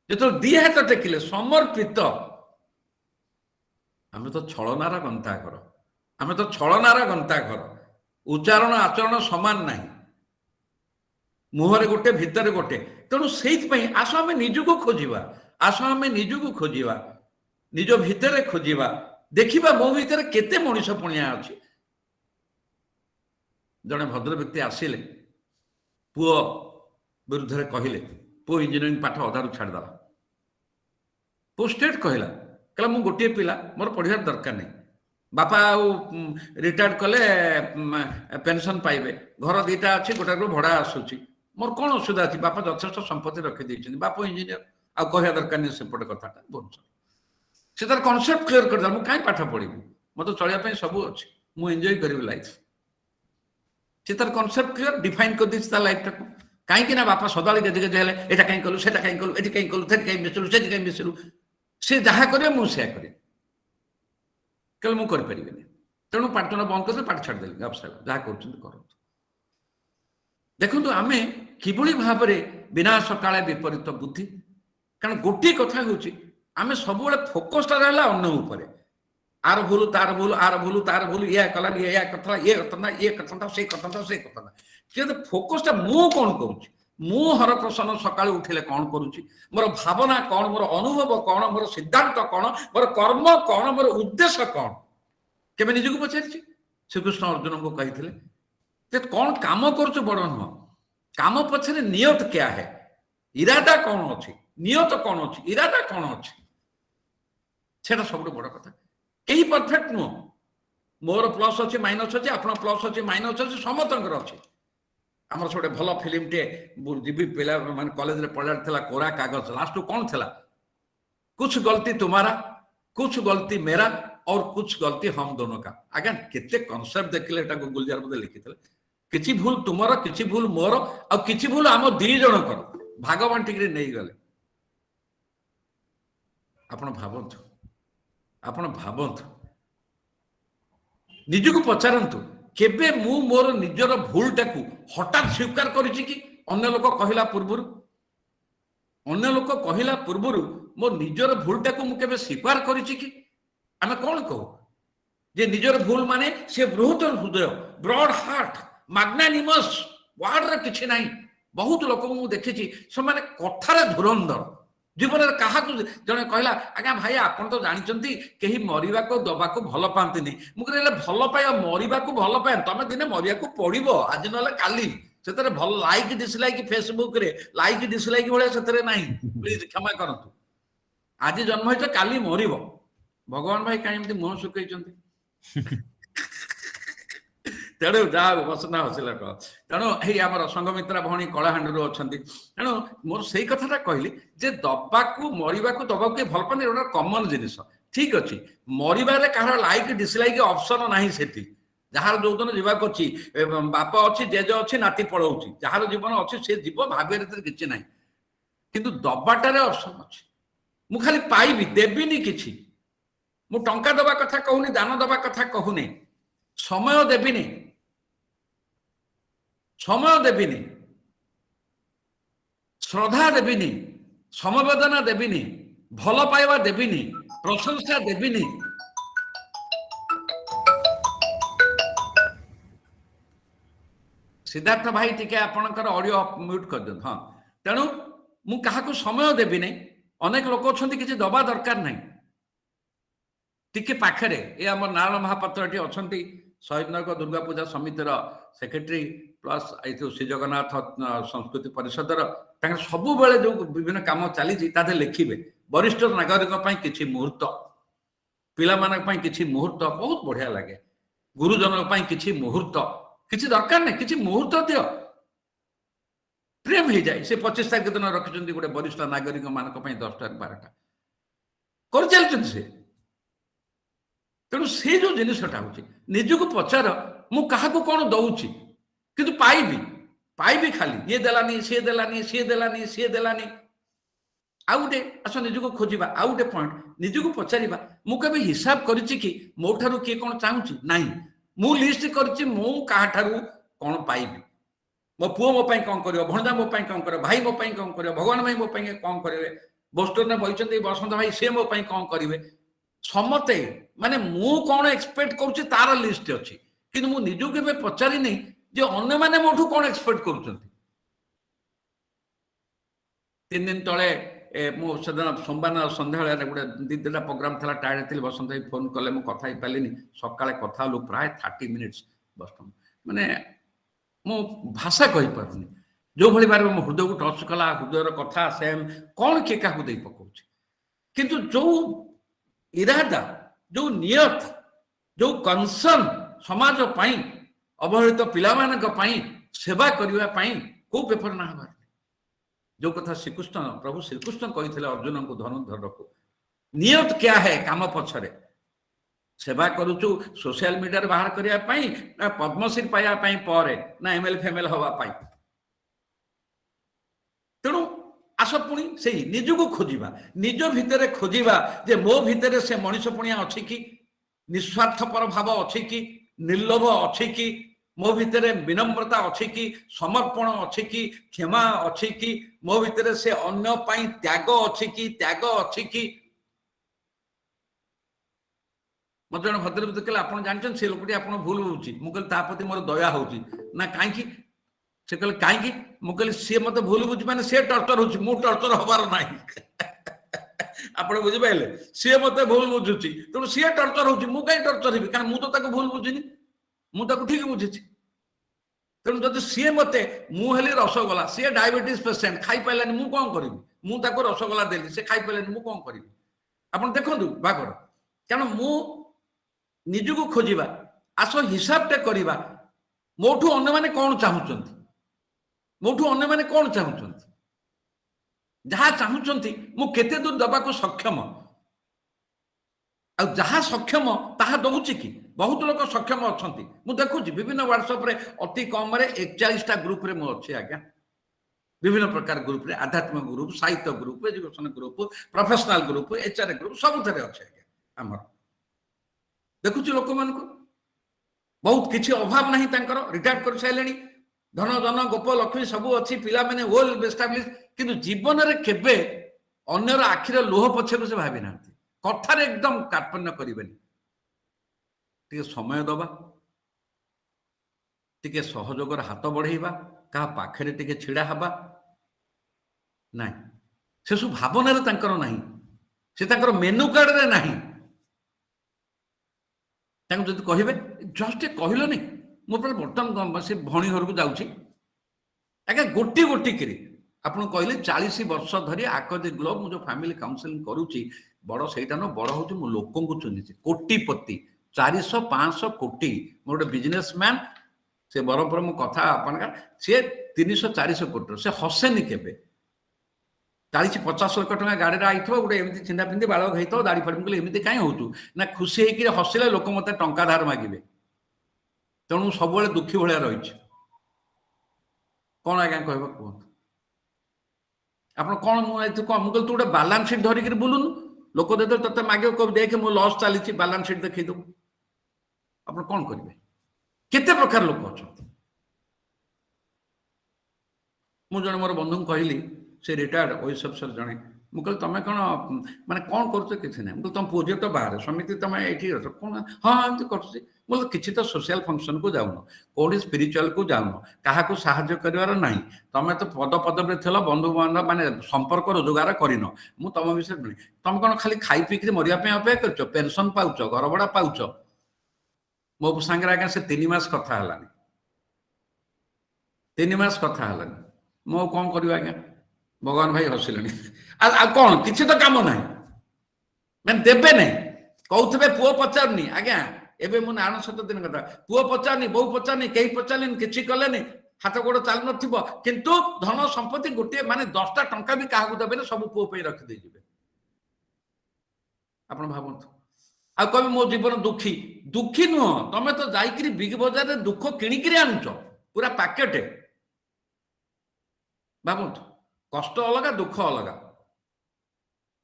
जो दी हाथ टेकिले समर्पित आम तो छलनार गंताघर आम तो छलनार गंताघर उच्चारण आचरण समान ना मुहर गोटे भितर गोटे तेणु से आस आम निजक खोजा आस आम निजक खोजा निज भितर खोजा देखा मो भितर केते मनीष पुणिया अच्छी जड़े भद्र व्यक्ति आसिले पुओ विरुद्ध में कहले पुओ इंजीनियरिंग पाठ अधारू छाड़देला पुओ स्टेट कहला कहला मु गोटे पिला मोर पढ़ार दरकार नहीं बापा रिटायर्ड कले पेंशन पाइबे घर दीटा अच्छी गोटे भड़ा आसूची मोर कौन असुविधा अच्छी बापा यथेष संपत्ति रखी बाप इंजीनियर आ कहवा दरकार नहीं सेपटे कथाटा भुवनेश्वर से तार कनसेप्ट क्लीयर कर मुझे कहीं पाठ पढ़ी मत चलिए सब अच्छी मुझे एंजॉय करी लाइफ से तार कनसेप्ट क्लीयर डिफाइन कर दी लाइफ टाक कहीं बापा सदा गेजे गेजे एटा कहीं कलु से कहीं कलु ये कहीं कलु कहीं मिसलु से कहीं मिसलु सी जहाँ करें मुझे करें कल मुझे तेणु पाठन बंद कर पाठ छाड़देली गपसाप जहाँ कर देखो आम किभली भाव विनाश काले विपरीत बुद्धि कारण गोटे कथा हूँ आम सब फोकसटा रहा अन्न उपर आर भूल तार भूल आर भूल तार भूल या कला या कथा ये कथा ये कथा से कथा से कथा फोकसटा मु कौन करुँच मु हरप्रसन्न सकाळु उठिले कौन करुँच मोर भावना कौन मोर अनुभव कौन मोर सिद्धांत कौन मोर कर्म कौन मोर उद्देश्य कौन केवे निज को पचारि श्रीकृष्ण अर्जुन को कही कौन काम कर बड़ नुह काम पछरे नियत क्या है इरादा कौन अच्छी नियत कौन अच्छी इरादा कौन अच्छी सेटा सब बड़ कथा कहीं परफेक्ट नुह मोर प्लस अच्छी माइनस अच्छी आप प्लस अच्छी माइनस अच्छी समस्त अच्छी आमर से भल फिल्म टे जीवी पिला मान कॉलेज रे पढ़ा कोरा कागज लास्ट कौन थला कुछ गलती तुम्हारा कुछ गलती मेरा और कुछ गलती हम दोनों का आज्ञा केते कॉन्सेप्ट देखले गुलजार बदे लिखी किछि भूल तुमर किछि भूल मोर और किछि भूल आम दी जन कर भाग बांटिक नहीं गले आपण भावंतु निजको पचारंतु केबे मु मोर निजर भूलटा को हठात स्वीकार करिछि कि अन्य लोक कहला पूर्वरु मोर निजर भूलटा को मु केबे स्वीकार करिछि कि आमे कौन कहू जे निजर भूल माने से बृहत हृदय ब्रॉड हार्ट मैग्नानिमस वर्ड रे किछि नाही बहुत लोक मु देखिछि से माने कथारे धुरंधर जीवन में क्या जड़े कहला आज्ञा भाई आपन तो जानते कहीं मरवा को दबा को भल पाती मुझे भल पाए मरवा को भल पाए तुम दिने मरिया को पड़ो आज ना काली से भल लाइक डिसलाइक फेसबुक रे लाइक डिसलाइक भाई ना प्लीज क्षमा करतु आज जन्म हो काली मर भगवान भाई कहीं मुह शुकई तेणु जहाँ बसना हसिला कह तेणु यही आम संगमित्रा भौणी कलाहांडी अच्छा तेणु मोर से कथा कहली जे दबाकू मरवा दबाक भल पाने गोटे कमन जिनिस ठीक अच्छे मरवे कह लाइक डिसलाइक ऑप्शन ना से जार जो दिन जावाक अच्छी बाप अच्छी जेज अच्छी नाती पढ़ाऊँगी जार जीवन अच्छी से जीव भाग्य कि ना किंतु दबाटारे ऑप्शन अच्छी मु खाली पाइबी देविनी किछि मु टंका दबा कथा कहूनी दान दबा कथा कहूनी समय देविनी श्रद्धा देविनी समवेदना देविनी भल पाइबा देविनी प्रशंसा देविनी सिद्धार्थ भाई टिके आपणकर ऑडियो म्यूट कर दियंतु। हाँ तेणु मु काहाकू समय देबी नहीं अनेक लोक अच्छा किसी दबा दरकार नहीं टिके पाखरे ये आम नारायण महापात्र ये अच्छा शहीदनगर दुर्गा पूजा समितिर सेक्रेटरी प्लस श्री जगन्नाथ संस्कृति परिषदर सब बेले जो विभिन्न काम चली लिखिबे वरिष्ठ नागरिक किसी मुहूर्त पिला किसी मुहूर्त बहुत बढ़िया लगे गुरुजन किसी मुहूर्त किसी दरकार नहीं किसी मुहूर्त दियो प्रेम हो जाए से 25 तारीख दिन रखिंट गोटे वरिष्ठ नागरिक मान 10टा 12टा कर चलते से तेणु से जो जिनसटा हूँ निजक पचार मु क्या कौन दौची किंतु पाइबी खाली ये देलानी सी देलानी सी देलानी सी देलानी आउ गोटे आस निजक खोजा आउ गोटे पॉइंट निजक पचार मु कभी हिसाब करी कि मो ठारू किए कौन चाहूँगी नहीं मु लिस्ट करी मु क्या कौन पाइबी मो पुओ मो कौन कर भणजा मो कौन कर भाई मो कौन कर भगवान भाई मो कौन करेंगे बोस्टन बही बसंत भाई सी मो कौन करेंगे समते माने मु कौन एक्सपेक्ट करुच्ची तार लिस्ट अच्छी कि मु निजु के पचारि नहीं जे अन्य माने मोठू कौन एक्सपेक्ट करुच्चंती 3 दिन तले मो सदन सोमवार संध्या गोटे 2-3टा प्रोग्राम था टायर्ड थी बसंत भाई फोन कले मु कथा पारे सकाଳେ कथा हलु प्राय 30 मिनिट्स बसंत माने मो भाषा कहि पारुनी जो भली बारे मो हृदय को टच कला हृदयर कथा सेम कौन किए क्या पकाउछि किंतु जो इरादा जो नियत जो कनसर्न समाज पाई अवहेलित पिला सेवा करने को पेपर ना हमारे जो कथा श्रीकृष्ण प्रभु श्रीकृष्ण कही अर्जुन को धनुर्धर को नियत क्या है काम पछरे सेवा करुचु सोशल मीडिया बाहर करने ना पद्मश्री पाइबापी पर ना एमएल फेमेल हवापाई तेणु आस पुणी से निजक खोजा निज भितर खोजा जे मो भितर से मनीष पुणिया अच्छी कि निस्वार्थपर भाव अच्छी कि निर्लोभ अच्छी कि मो भितर विनम्रता अच्छी कि समर्पण अच्छी कि क्षमा अच्छी कि मो भितर से अन्य पाई त्याग अच्छी कि त्याग अच्छी कि मत जन भद्र देखिए आप जानते से लोकटी आप भूल बुझी मुझे मोर दया हो ना कहीं से कहले कहीं मुझे सी मत भूल बुझी मैंने सी टर्चर हो टर्चर हबार ना आप बुझिपारे सी मत भूल बुझुची तेणु सी टर्चर हो कहीं टर्चर ही कारण मुझे भूल बुझीनी मुझे ठीक बुझी तेणु जब सी मत मुझे रसगोला सी डायबिटीज पेसेंट खाई पारानी मुझे कौन करी मुझे रसगोला देली से खाई पारानी मुझे कौन करी आप देखो बागर कारण मु निजक खोजा आस हिसाब टे करवा मोठू अन्य माने कौन चाहूँगी मोठू अन्य माने कौन चाहूँगी जहाँ चाहूँगी मुझे दूर दबा को सक्षम आ सक्षम ताहा दौची कि बहुत लोग सक्षम अच्छा मुझे देखुची विभिन्न व्हाट्सएप रे अति कम 41टा ग्रुप रे मुझे आज्ञा विभिन्न प्रकार ग्रुप रे आध्यात्मिक ग्रुप साहित्य group education group professional group HR group सब थे अच्छे आज्ञा आमर देखुची लोक मान बहुत किसी अभाव नहीं रिटायर्ड कर सारे धन जन गोप लक्ष्मी सब अच्छी पिला मैंने वेल एस्टाब्लिश किंतु जीवन में केबे अन्यर आखिर लोह पछे से भावी ना कथार एकदम कार्पण्य करें समय दबा टिके सहयोगर हाथ बढ़ेबा क्या पाखे टिके छिड़ा हवा ना से सब भावना ना से मेनू कार्ड रे ना जब कहे जस्ट कहलनि मुझे बर्तमान से भणी घर को जाऊँगी आज्ञा गोटी गोटी करी आप कहले 40 वर्ष धरी आकदी ग्लोब मुझे फैमिली काउंसलिंग करुच्ची बड़ से बड़ हूँ मो लोक को चुनी कोटिपति 400-500 कोटी मोर गोटे बिजनेसमैन से बरपर मो कथा अपन सी 300-400 कोटी से हसेनि केबे 40-50 लाख टका गाड़ी आई गोटे एमती चिंता पिंधि बाल खाई दाड़ी फाड़ी कहले एमती कहीं हो ना खुशी होकर हसिले लोक मत टंका धार मागे तेणु सब दुखी भाया रही कौन आज्ञा कह कहतु आप कौन मुझे तू गोटे बालांस सीट धरिक बुलून लोक देते ते मागे देख मो लस चली बालांस सीट देखो आप कौन करेंगे केते प्रकार लोक अच्छा मुझे मोर बंधु कहली से रिटायर्ड ओएस अफिसर जड़े मुझे तुम कौन माने कौन कर कि ना तुम पुओ तो बाहर समिति तुम ये कौन हाँ एमती कर बोले किसी तो सोशल फंक्शन को जाऊन कौन स्पिरिचुअल को जाऊन क्या साहाय्य करार ना तुम तो पद पदवी थल बंधु बांधव माने संपर्क रोजगार कर तुम विषय तुम कौन खाली खाई पीक मरिया अपेक्षा कर पेनसन पाच घर भड़ा पाच मो सांगे आज्ञा से 3 मास कथा है 3 मास कथा है मो कौन कर आज्ञा भगवान भाई हसिले कौन किसी तो कम ना मैंने देवे ना कहते पुओ पचारनी आज्ञा एवं मुझे 9-7 दिन कथा पुओ पचारनी बो पचारनी कहीं पचारे कि कले हाथ गोड़ चल न किंतु धन संपत्ति गोटे माने 10टा टंका भी क्या देवे सब पुओ पे रखिदे आप भावतु आ कह मो जीवन दुखी दुखी नुह तुम तो जाइए बिग बजार में दुख किणिक आनुच पूरा पैकेट भावतु कष्ट अलग दुख अलग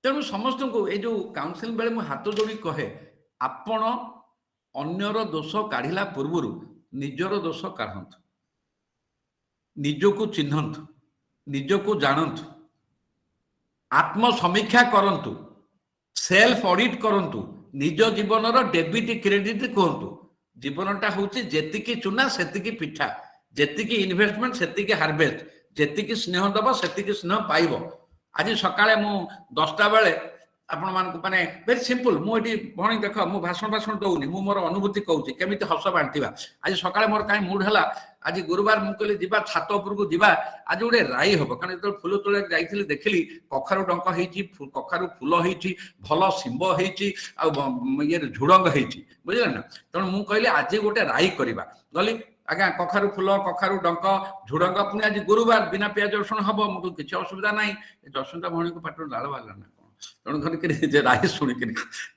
तेणु समस्त को ये जो काउंसिलिंग बेले मुझे हाथ जोड़ी कहे आपण अन्यर दोष काढ़ला पूर्व निजर दोष काढ़तु निजको चिन्हतु निजको जानतु आत्मसमीक्षा करंतु सेल्फ ऑडिट करंतु निज जीवन डेबिट क्रेडिट कहतु जीवनटा हूँ जेतिकी चुना सेतिकी पिठा जेतिकी इन्वेस्टमेंट सेतिकी हार्वेस्ट जेतिकी स्नेह दब सेतिकी स्नेह पाइब आज सकाळे मु 10टा बेले आपण मानक माने वेरी सिंपल मुझे भणी देख मु भाषण भाषण दौनी मु मोर अनुभूति कहूँ केमी हस बांटा आज सकाଳେ मोर कहीं मूड है आज गुरुवार मुझे कहली जा छात उपरको जा आज गोटे राई हम कारण जो फुल तोड़ा जाइली देखिली कखारु डंक हो कखारु फूल हो भल शिंब हो ये झुड़ंग हो बुझे ना तेणु मुझे कहली आज गोटे राई करवा गली आज्ञा कखारु फूल कखारु डंक झुड़ंग पुणी आज गुरुवार बिना प्याज रसुण हम मुझे किसी असुविधा ना जसंता भौणी को पाटर लाल बाहर ना तेणु कर राय शुणिक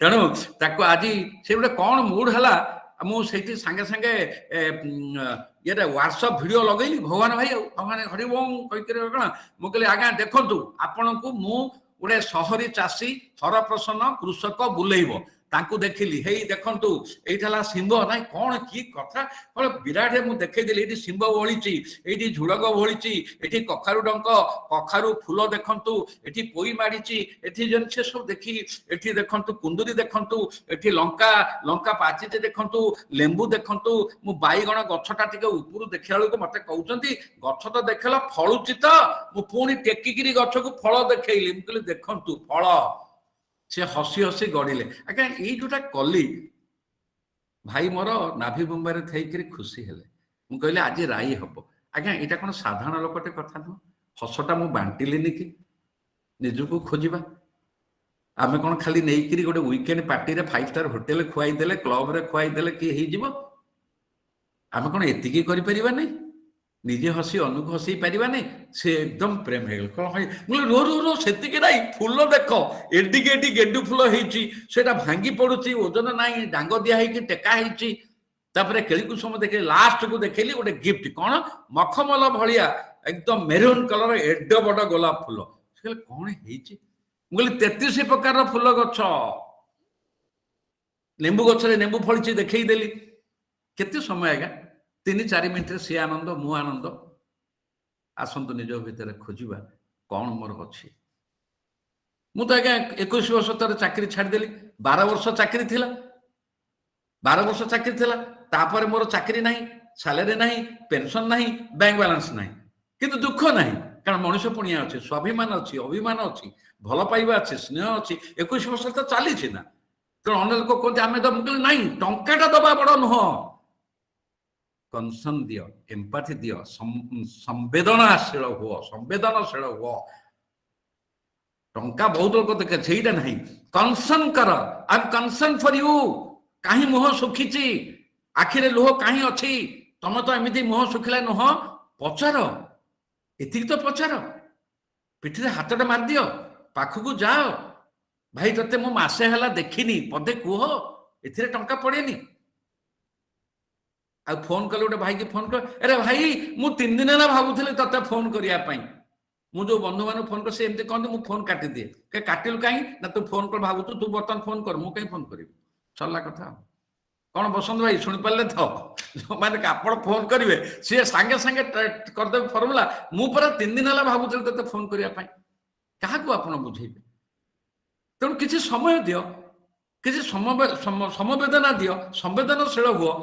तेणु ताको आज से गोटे कौन मूड है मुझे सांगे सांगे ये व्हाट्सअप वीडियो लगेली भगवान भाई भगवान हरिओम कह मुझे आज्ञा देखु आपण को मु गोटे सहरी चाषी हरप्रसन्न कृषक बुलेब तांकु देखिली हे देखंतु एइठाला सिंह नाइ कोन की कथा कोन विराट मु देखैदेली एठी सिंह ओळीची एठी झुडग ओळीची एठी कखारु डंक कखारु फूल देखंतु एठी पोई माडीची एठी जन से सब देखि एठी देखंतु कुंदुरी देखंतु एठी लंका लंका पाचिते देखंतु लेंबू देखंतु मु बाईगण गछटा टिके ऊपुरु देखियाळो को मते कहउचंती गछ तो देखला फळुची त मु पुनी टेकिगिरी गछ को फळ देखैली मु कहली देखंतु फळ से हसी हसी गड़िले आज्ञा ये जोटा कली भाई मोर नाभि बुम्बारे थैकरी खुशी हेले मु कहले आज राई हम आज्ञा यहाँ कौन साधारण लोकटे कथा नुह हसटा मु बांटिलिनी कि निजको खोजा आम कौन खाली नहीं गोटे वीकेंड पार्टी रे 5 स्टार होटेल खुआईदे क्लब रे खुआईदे किए आम कौन एतिकी करें निजे हसी अनुक हसी पारिबा नहीं से एकदम प्रेम हो रो रो रो से नहीं फूल देख एडी एडी गेंडू फूल होता भांगी पड़ुची ओजन नाई डांग दिया टेका होपर केकुसम देखे लास्ट को देखली गोटे गिफ्ट कौन मखमल भाया एकदम मेरून कलर एड बड़ गोलाप फूल से कौन है 33 प्रकार फूल गछ लेंबू गछरे लेंबू फली देखईदेली केते समय आज्ञा 3-4 मिनट सी आनंद मु आनंद आसतु निज भितर खोजा कौन मोर अच्छी मुझे आज्ञा 21 वर्ष तर चाकरी छाड़देली 12 वर्ष चाकरी थिला 12 वर्ष चाकरी थिला तापर मोर चाकरी नहीं सालेरी नहीं पेंशन नहीं बैंक बैलेंस नहीं किंतु दुख नहीं कारण मनुष्य पुणिया अच्छे स्वाभिमान अच्छी अभिमान अच्छी भल पाइबा अच्छे स्नेह अच्छी 21 वर्ष तो चली ना तेणु अन्य लोक कहते आम तो मुझे ना टाटा दबा बड़ नुह कनसन दियो एम्पाथी दियो संवेदनाशील हुओ संवेदनशील हुओ टंका बहुत लोग देखे सेटा नहीं कनसन कर I am concern for you कहीं मुह सुखी आखिरे लुह कहीं अच्छी तुम तो एमती मुह सुखिला नुह पचार एति तो पचार पिठी हाथ मार दियो पाखक जाओ भाई तते मु मासे हला देखिनी पदे कुह एथिरे टंका पड़ेनी आ फोन कले गोटे भाई की फोन कर अरे भाई मु 3 दिन है भावुली ते फोन करने जो बंधु मान फोन कर से एमती कहते मुझे फोन काटी दिए कहे काटिलु कहीं ना तू फोन कर भावु तू बर्तमान फोन कर मुझे कहीं फोन करी सरला कथा कौन बसंत भाई शुणी पारे तो मैंने आप फोन करेंगे सी सांगे सांगे करदे फर्मुला मुझे 3 दिन है भावुली ते फोन करने क्या आप बुझेबे तेणु किसी समय दियो किसी समवेदना दियो संवेदनशील हुओ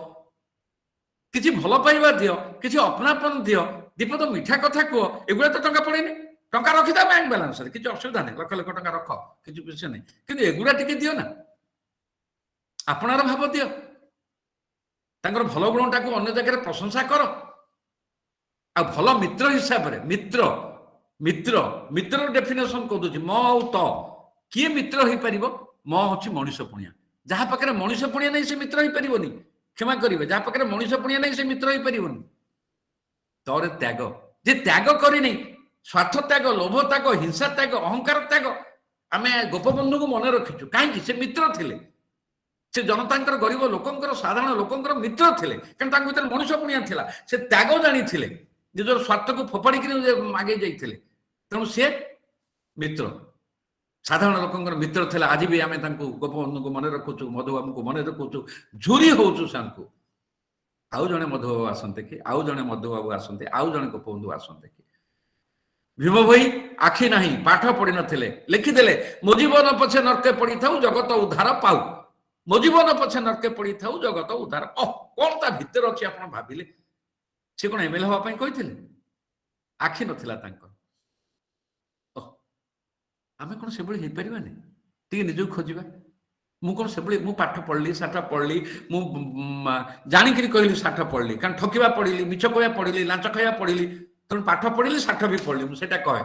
किसी भल पाइबा दियो किसी अपनापन दियो दीपद मिठा कथा कह एगुड़ा तो टंका पड़ेनि टंका रखिदा बैंक बैलेंस किसी असुविधा नहीं लक्ष लक्ष टंका रख किसी विषय नहीं कि एगुड़ा टिके दियो ना आपणार भाव दियो तांकर भल गुणटा को अन्य जगह प्रशंसा कर आ भल मित्र हिसाब रे मित्र मित्र मित्र डेफिनेशन कह दूची म आउ त किए मित्र हो पार म हूँ मनीष पुणिया जहाँ पाखे मनीष पुणिया नहीं से मित्र हो पारनि क्षमा करेंगे जहाँ पाखे मनीष पुणिया नहीं से मित्र हो पारनि तोरे त्याग जे त्याग करनी स्वार्थ त्याग लोभ त्याग हिंसा त्याग अहंकार त्याग आम गोपबंधु को मन रखीचु कहीं से मित्र थे से जनता गरीब लोकंर साधारण लोकंर मित्र थे कारण भर मनीष पुणिया था से त्याग जानी निजर स्वार्थ को फोपाड़ी आगे जाते तेणु सी मित्र साधारण लोकंर मित्र थे आज भी आम गोपबंधु को मन रखुचु मधुबाबू को मन रखुचु झुरी होचु सांकु आउ जड़े मधुबाबू आसते कि आउ जड़े मधुबाबू आसते आउ जड़े गोपबंधु आसते कि भीम भाई आखि नहीं पाठ पढ़ी नथिले लिखिदेले मो जीवन पछे नरके पड़ी थाउ जगत उद्धार पाऊ मो जीवन पछे नरके पड़ी थाउ जगत उद्धार कौन ता भितर अच्छी आप भाविले से कौन एमएलए हवा कही आखि नथिला आम कौन से भाई पारानी ଟିକେ ନିଜକୁ ଖୋଜିବା। ମୁଁ କଣ ସେଭଳି ମୁଁ ପାଠ ପଢିଲି ସାଠ ପଢିଲି ମୁଁ ଜାଣିକିରି କହିଲି ସାଠ ପଢିଲି କାରଣ ଠକିବା ପଢିଲି ମିଛ କହିବା ପଢିଲି ଲାଞ୍ଚ ଖାଇବା ପଢିଲି ତେଣୁ ପାଠ ପଢିଲି ସାଠ ବି ପଢିଲି ମୁଁ ସେଇଟା କହେ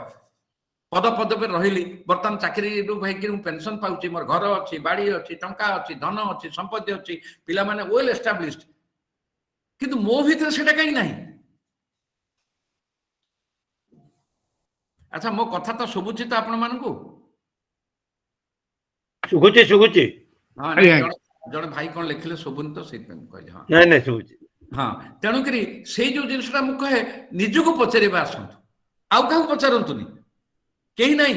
ପଦ ପଦବୀରେ ରହିଲି ବର୍ତ୍ତମାନ ଚାକିରିରୁ ହେଇକି ମୁଁ ପେନସନ ପାଉଛି ମୋର ଘର ଅଛି ବାଡି ଅଛି ଟଙ୍କା ଅଛି ଧନ ଅଛି ସମ୍ପତ୍ତି ଅଛି ପିଲାମାନେ ୱେଲ୍ ଏଷ୍ଟାବ୍ଲିଶ୍ଡ କିନ୍ତୁ ମୋ ଭିତରେ ସେଇଟା କାହିଁ ନାହିଁ। ଆଚ୍ଛା ମୋ କଥା ତ ଶୁଭୁଛି ତ ଆପଣ ମାନଙ୍କୁ? ଶୁଭୁଛି ଶୁଭୁଛି। ହଁ ନାଇଁ ଜଣେ ଭାଇ କଣ ଲେଖିଲେ ଶୁଭୁନି ତ ସେଇଥିପାଇଁ ମୁଁ କହିଲି। ହଁ ନାଇଁ ନାଇଁ ଶୁଭୁଛି। ହଁ ତେଣୁକରି ସେଇ ଯୋଉ ଜିନିଷଟା ମୁଁ କହେ ନିଜକୁ ପଚାରିବା ଆସନ୍ତୁ ଆଉ କାହାକୁ ପଚାରନ୍ତୁନି କେହି ନାହିଁ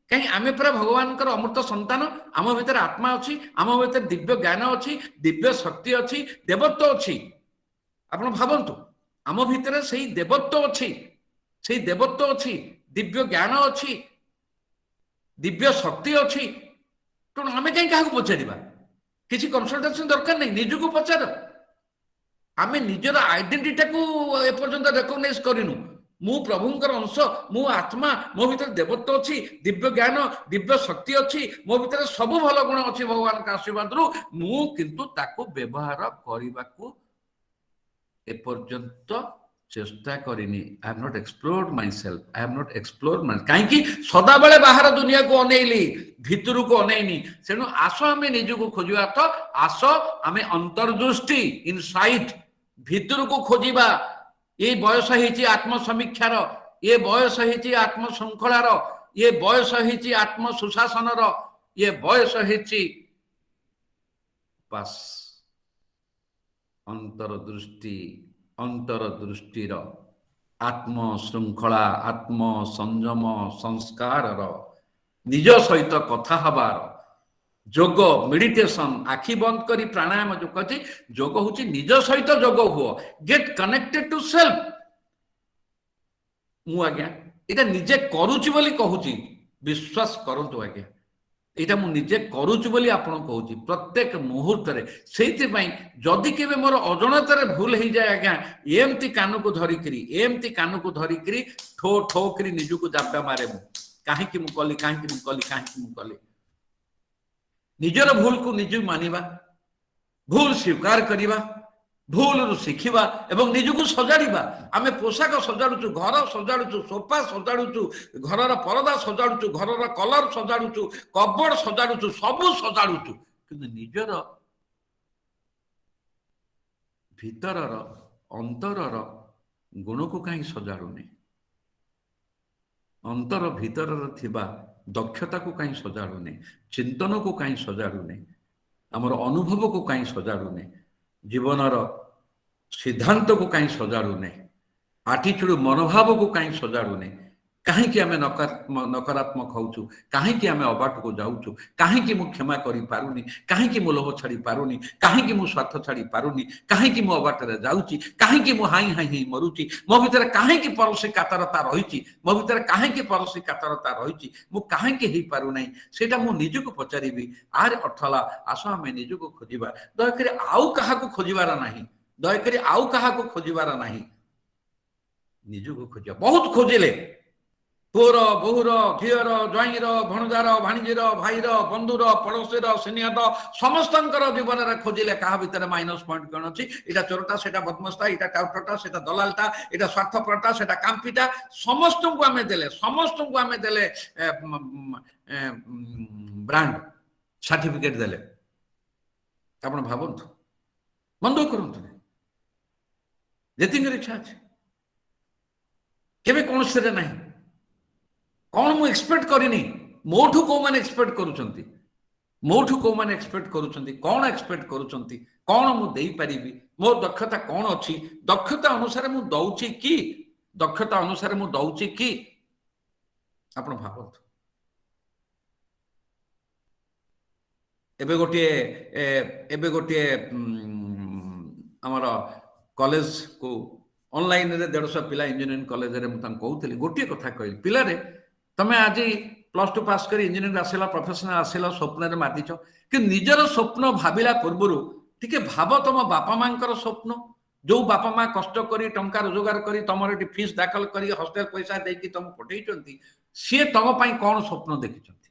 କାହିଁ ଆମେ ପୁରା ଭଗବାନଙ୍କର ଅମୃତ ସନ୍ତାନ ଆମ ଭିତରେ ଆତ୍ମା ଅଛି ଆମ ଭିତରେ ଦିବ୍ୟ ଜ୍ଞାନ ଅଛି ଦିବ୍ୟ ଶକ୍ତି ଅଛି ଦେବତ୍ୱ ଅଛି। ଆପଣ ଭାବନ୍ତୁ ଆମ ଭିତରେ ସେଇ ଦେବତ୍ୱ ଅଛି ସେଇ ଦେବତ୍ୱ ଅଛି ଦିବ୍ୟ ଜ୍ଞାନ ଅଛି ଦିବ୍ୟ ଶକ୍ତି ଅଛି ତେଣୁ ଆମେ କାହିଁ କାହାକୁ ପଚାରିବା କିଛି କନସଲଟେସନ ଦରକାର ନାହିଁ ନିଜକୁ ପଚାର। ଆମେ ନିଜର ଆଇଡେଣ୍ଟିଟାକୁ ଏପର୍ଯ୍ୟନ୍ତ ରେକଗ୍ନାଇଜ କରିନୁ ମୁଁ ପ୍ରଭୁଙ୍କର ଅଂଶ ମୁଁ ଆତ୍ମା ମୋ ଭିତରେ ଦେବତ୍ୱ ଅଛି ଦିବ୍ୟ ଜ୍ଞାନ ଦିବ୍ୟ ଶକ୍ତି ଅଛି ମୋ ଭିତରେ ସବୁ ଭଲ ଗୁଣ ଅଛି ଭଗବାନଙ୍କ ଆଶୀର୍ବାଦରୁ ମୁଁ କିନ୍ତୁ ତାକୁ ବ୍ୟବହାର କରିବାକୁ ଏପର୍ଯ୍ୟନ୍ତ ଚେଷ୍ଟା କରିନି। I have not explored myself I have not explored କାହିଁକି ସଦାବେଳେ ବାହାର ଦୁନିଆକୁ ଅନେଇଲି ଭିତରକୁ ଅନେଇନି ତେଣୁ ଆସ ଆମେ ନିଜକୁ ଖୋଜିବା ତ ଆସ ଆମେ ଅନ୍ତର୍ଦୃଷ୍ଟି ଇନସାଇଟ୍ ଭିତରକୁ ଖୋଜିବା। ଏ ବୟସ ହେଇଛି ଆତ୍ମସମୀକ୍ଷାର ଏ ବୟସ ହେଇଛି ଆତ୍ମଶୃଙ୍ଖଳାର ଏ ବୟସ ହେଇଛି ଆତ୍ମ ସୁଶାସନର ଏ ବୟସ ହେଇଛି ବାସ୍ ଅନ୍ତରଦୃଷ୍ଟିର ଆତ୍ମ ଶୃଙ୍ଖଳା ଆତ୍ମ ସଂଯମ ସଂସ୍କାରର ନିଜ ସହିତ କଥା ହବାର ଯୋଗ ମେଡିଟେସନ ଆଖି ବନ୍ଦ କରି ପ୍ରାଣାୟାମ ଯୋଗ ଅଛି ଯୋଗ ହଉଛି ନିଜ ସହିତ ଯୋଗ ହୁଅ ଗେଟ୍ କନେକ୍ଟେଡ ଟୁ ସେଲ୍ଫ। ମୁଁ ଆଜ୍ଞା ଏଇଟା ନିଜେ କରୁଛି ବୋଲି କହୁଛି ବିଶ୍ୱାସ କରନ୍ତୁ ଆଜ୍ଞା ଏଇଟା ମୁଁ ନିଜେ କରୁଛି ବୋଲି ଆପଣ କହୁଛି ପ୍ରତ୍ୟେକ ମୁହୂର୍ତ୍ତରେ ସେଇଥିପାଇଁ ଯଦି କେବେ ମୋର ଅଜଣତାରେ ଭୁଲ ହେଇଯାଏ ଆଜ୍ଞା ଏମିତି କାନକୁ ଧରିକିରି ଠୋ ଠୋ କରି ନିଜକୁ ଜାପଟା ମାରେ ମୁଁ କାହିଁକି ମୁଁ କଲି ନିଜର ଭୁଲକୁ ନିଜକୁ ମାନିବା ଭୁଲ ସ୍ୱୀକାର କରିବା ଭୁଲରୁ ଶିଖିବା ଏବଂ ନିଜକୁ ସଜାଡ଼ିବା। ଆମେ ପୋଷାକ ସଜାଡୁଛୁ ଘର ସଜାଡୁଛୁ ସୋଫା ସଜାଡୁଛୁ ଘରର ପରଦା ସଜାଡୁଛୁ ଘରର କଲର ସଜାଡୁଛୁ କବୋର୍ଡ ସଜାଡୁଛୁ ସବୁ ସଜାଡୁଛୁ କିନ୍ତୁ ନିଜର ଭିତରର ଅନ୍ତରର ଗୁଣକୁ କାହିଁ ସଜାଡୁନି ଅନ୍ତର ଭିତରର ଥିବା ଦକ୍ଷତାକୁ କାହିଁ ସଜାଡୁନି ଚିନ୍ତନକୁ କାହିଁ ସଜାଡୁନି ଆମର ଅନୁଭବକୁ କାହିଁ ସଜାଡୁନି ଜୀବନର ସିଦ୍ଧାନ୍ତକୁ କାହିଁ ସଜାଡୁନି ଆଟିଚ୍ୟୁଡ ମନୋଭାବକୁ କାହିଁ ସଜାଡୁନି କାହିଁକି ଆମେ ନକାରାତ୍ମକ ହଉଛୁ କାହିଁକି ଆମେ ଅବାଟକୁ ଯାଉଛୁ କାହିଁକି ମୁଁ କ୍ଷମା କରିପାରୁନି କାହିଁକି ମୁଁ ଲୋଭ ଛାଡି ପାରୁନି କାହିଁକି ମୁଁ ସ୍ୱାର୍ଥ ଛାଡି ପାରୁନି କାହିଁକି ମୁଁ ଅବାଟରେ ଯାଉଛି କାହିଁକି ମୁଁ ହାଇ ହାଇ ହେଇ ମରୁଛି ମୋ ଭିତରେ କାହିଁକି ପରୋଷୀ କାତରତା ରହିଛି ମୋ ଭିତରେ କାହିଁକି ପରୋଷୀ କାତରତା ରହିଛି ମୁଁ କାହିଁକି ହେଇପାରୁନାହିଁ ସେଇଟା ମୁଁ ନିଜକୁ ପଚାରିବି। ଆର ଅର୍ଥ ହେଲା ଆସ ଆମେ ନିଜକୁ ଖୋଜିବା ଦୟାକରି ଆଉ କାହାକୁ ଖୋଜିବାର ନାହିଁ ନିଜକୁ ଖୋଜିବା। ବହୁତ ଖୋଜିଲେ ପୁଅର ବୋହୁର ଝିଅର ଜ୍ୱାଇଁର ଭଣଜାର ଭାଣିଜୀର ଭାଇର ବନ୍ଧୁର ପଡୋଶୀର ସିନିୟର ସମସ୍ତଙ୍କର ଜୀବନରେ ଖୋଜିଲେ କାହା ଭିତରେ ମାଇନସ ପଏଣ୍ଟ କଣ ଅଛି ଏଇଟା ଚୋରଟା ସେଇଟା ବଦମାସଟା ଏଇଟା ଟାଉଟରଟା ସେଇଟା ଦଲାଲଟା ଏଇଟା ସ୍ୱାର୍ଥପରଟା ସେଇଟା କାମ୍ପିଟା ସମସ୍ତଙ୍କୁ ଆମେ ଦେଲେ ବ୍ରାଣ୍ଡ ସାର୍ଟିଫିକେଟ ଦେଲେ। ଆପଣ ଭାବନ୍ତୁ ମନ ଦୁଃଖ କରନ୍ତୁ ଯେତିକିର ଇଚ୍ଛା ଅଛି କେବେ କୌଣସିରେ ନାହିଁ କଣ ମୁଁ ଏକ୍ସପେକ୍ଟ କରିନି ମୋଠୁ କୋଉମାନେ ଏକ୍ସପେକ୍ଟ କରୁଛନ୍ତି କଣ ଏକ୍ସପେକ୍ଟ କରୁଛନ୍ତି କଣ ମୁଁ ଦେଇପାରିବି ମୋ ଦକ୍ଷତା କଣ ଅଛି ଦକ୍ଷତା ଅନୁସାରେ ମୁଁ ଦଉଛି କି ଆପଣ ଭାବନ୍ତୁ। ଏବେ ଗୋଟିଏ ଆମର କଲେଜ କୁ ଅନଲାଇନରେ 150 ପିଲା ଇଞ୍ଜିନିୟରିଂ କଲେଜରେ ମୁଁ ତାଙ୍କୁ କହୁଥିଲି ଗୋଟିଏ କଥା କହିଲି ପିଲାରେ ତମେ ଆଜି +2 ପାସ୍ କରି ଇଞ୍ଜିନିୟରିଂ ଆସିଲା ପ୍ରଫେସନାଲ ଆସିଲା ସ୍ୱପ୍ନରେ ମାତିଛ କିନ୍ତୁ ନିଜର ସ୍ୱପ୍ନ ଭାବିଲା ପୂର୍ବରୁ ଟିକେ ଭାବ ତମ ବାପା ମାଙ୍କର ସ୍ୱପ୍ନ ଯୋଉ ବାପା ମା କଷ୍ଟ କରି ଟଙ୍କା ରୋଜଗାର କରି ତମର ଏଠି ଫିସ୍ ଦାଖଲ କରି ହଷ୍ଟେଲ ପଇସା ଦେଇକି ତମକୁ ପଠେଇଛନ୍ତି ସିଏ ତମ ପାଇଁ କଣ ସ୍ୱପ୍ନ ଦେଖିଛନ୍ତି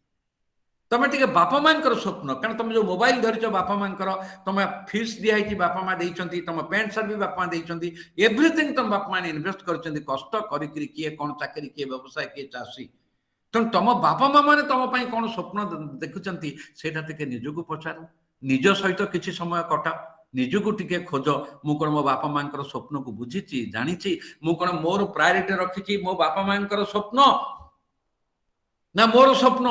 तमें टे बापा मांकर स्वप्न कारण तुम जो मोबाइल धरीच बापा मांकर तुम फीस दिखाई बापा माँ देती तुम पैंट सार्ट भी बापा देती एवरीथिंग तुम बापा माँ इनभेस्ट कर कष्ट कर किए कौन चाकरी किए व्यवसाय किए चाषी तेणु तुम बापा माँ मैंने तुम कौन स्वप्न देखुंट से निजक पचार निज सहित किसी समय कटा निजक टिके खोज मु कौन मो बापा माँ स्वप्न को बुझी जानी मु कौन मोर प्रायोरिटी रखी मो बापा माँ स्वप्न ना मोर स्वप्न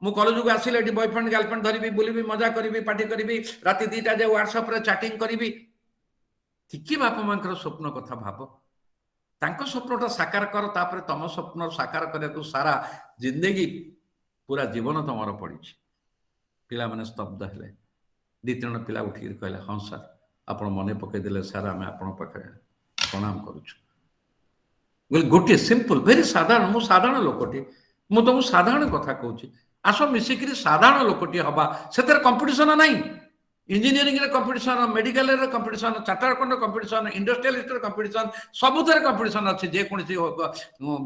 मु कॉलेज को आसिले बॉयफ्रेंड गर्लफ्रेंड धरबी बुलबी मजा करी पार्टी करी राति 2टा जाए व्हाट्सएप रे चैटिंग करी टिके बापा माँ स्वप्न कथा भाव तांको स्वप्नटा साकार कर तापर तम स्वप्न साकार करने को सारा जिंदगी पूरा जीवन तुम पड़ी पिला माने स्तब्ध हेले 2-3 पिला उठिक कहले हाँ सर आप मन पकईदे सर आम आप प्रणाम करुँ गोटे सिंपल वेरी साधारण मु साधारण लोकटी मु तुमको साधारण कथा कहूँ आस मिसिक साधारण लोकटी हवा से कंपिटिशन ना इंजीनियरिंग रे कंपिटिशन मेडिकल रे competition chartered accountant competition industrialist competition सबुथे कंपिटिशन अच्छे जेकोसी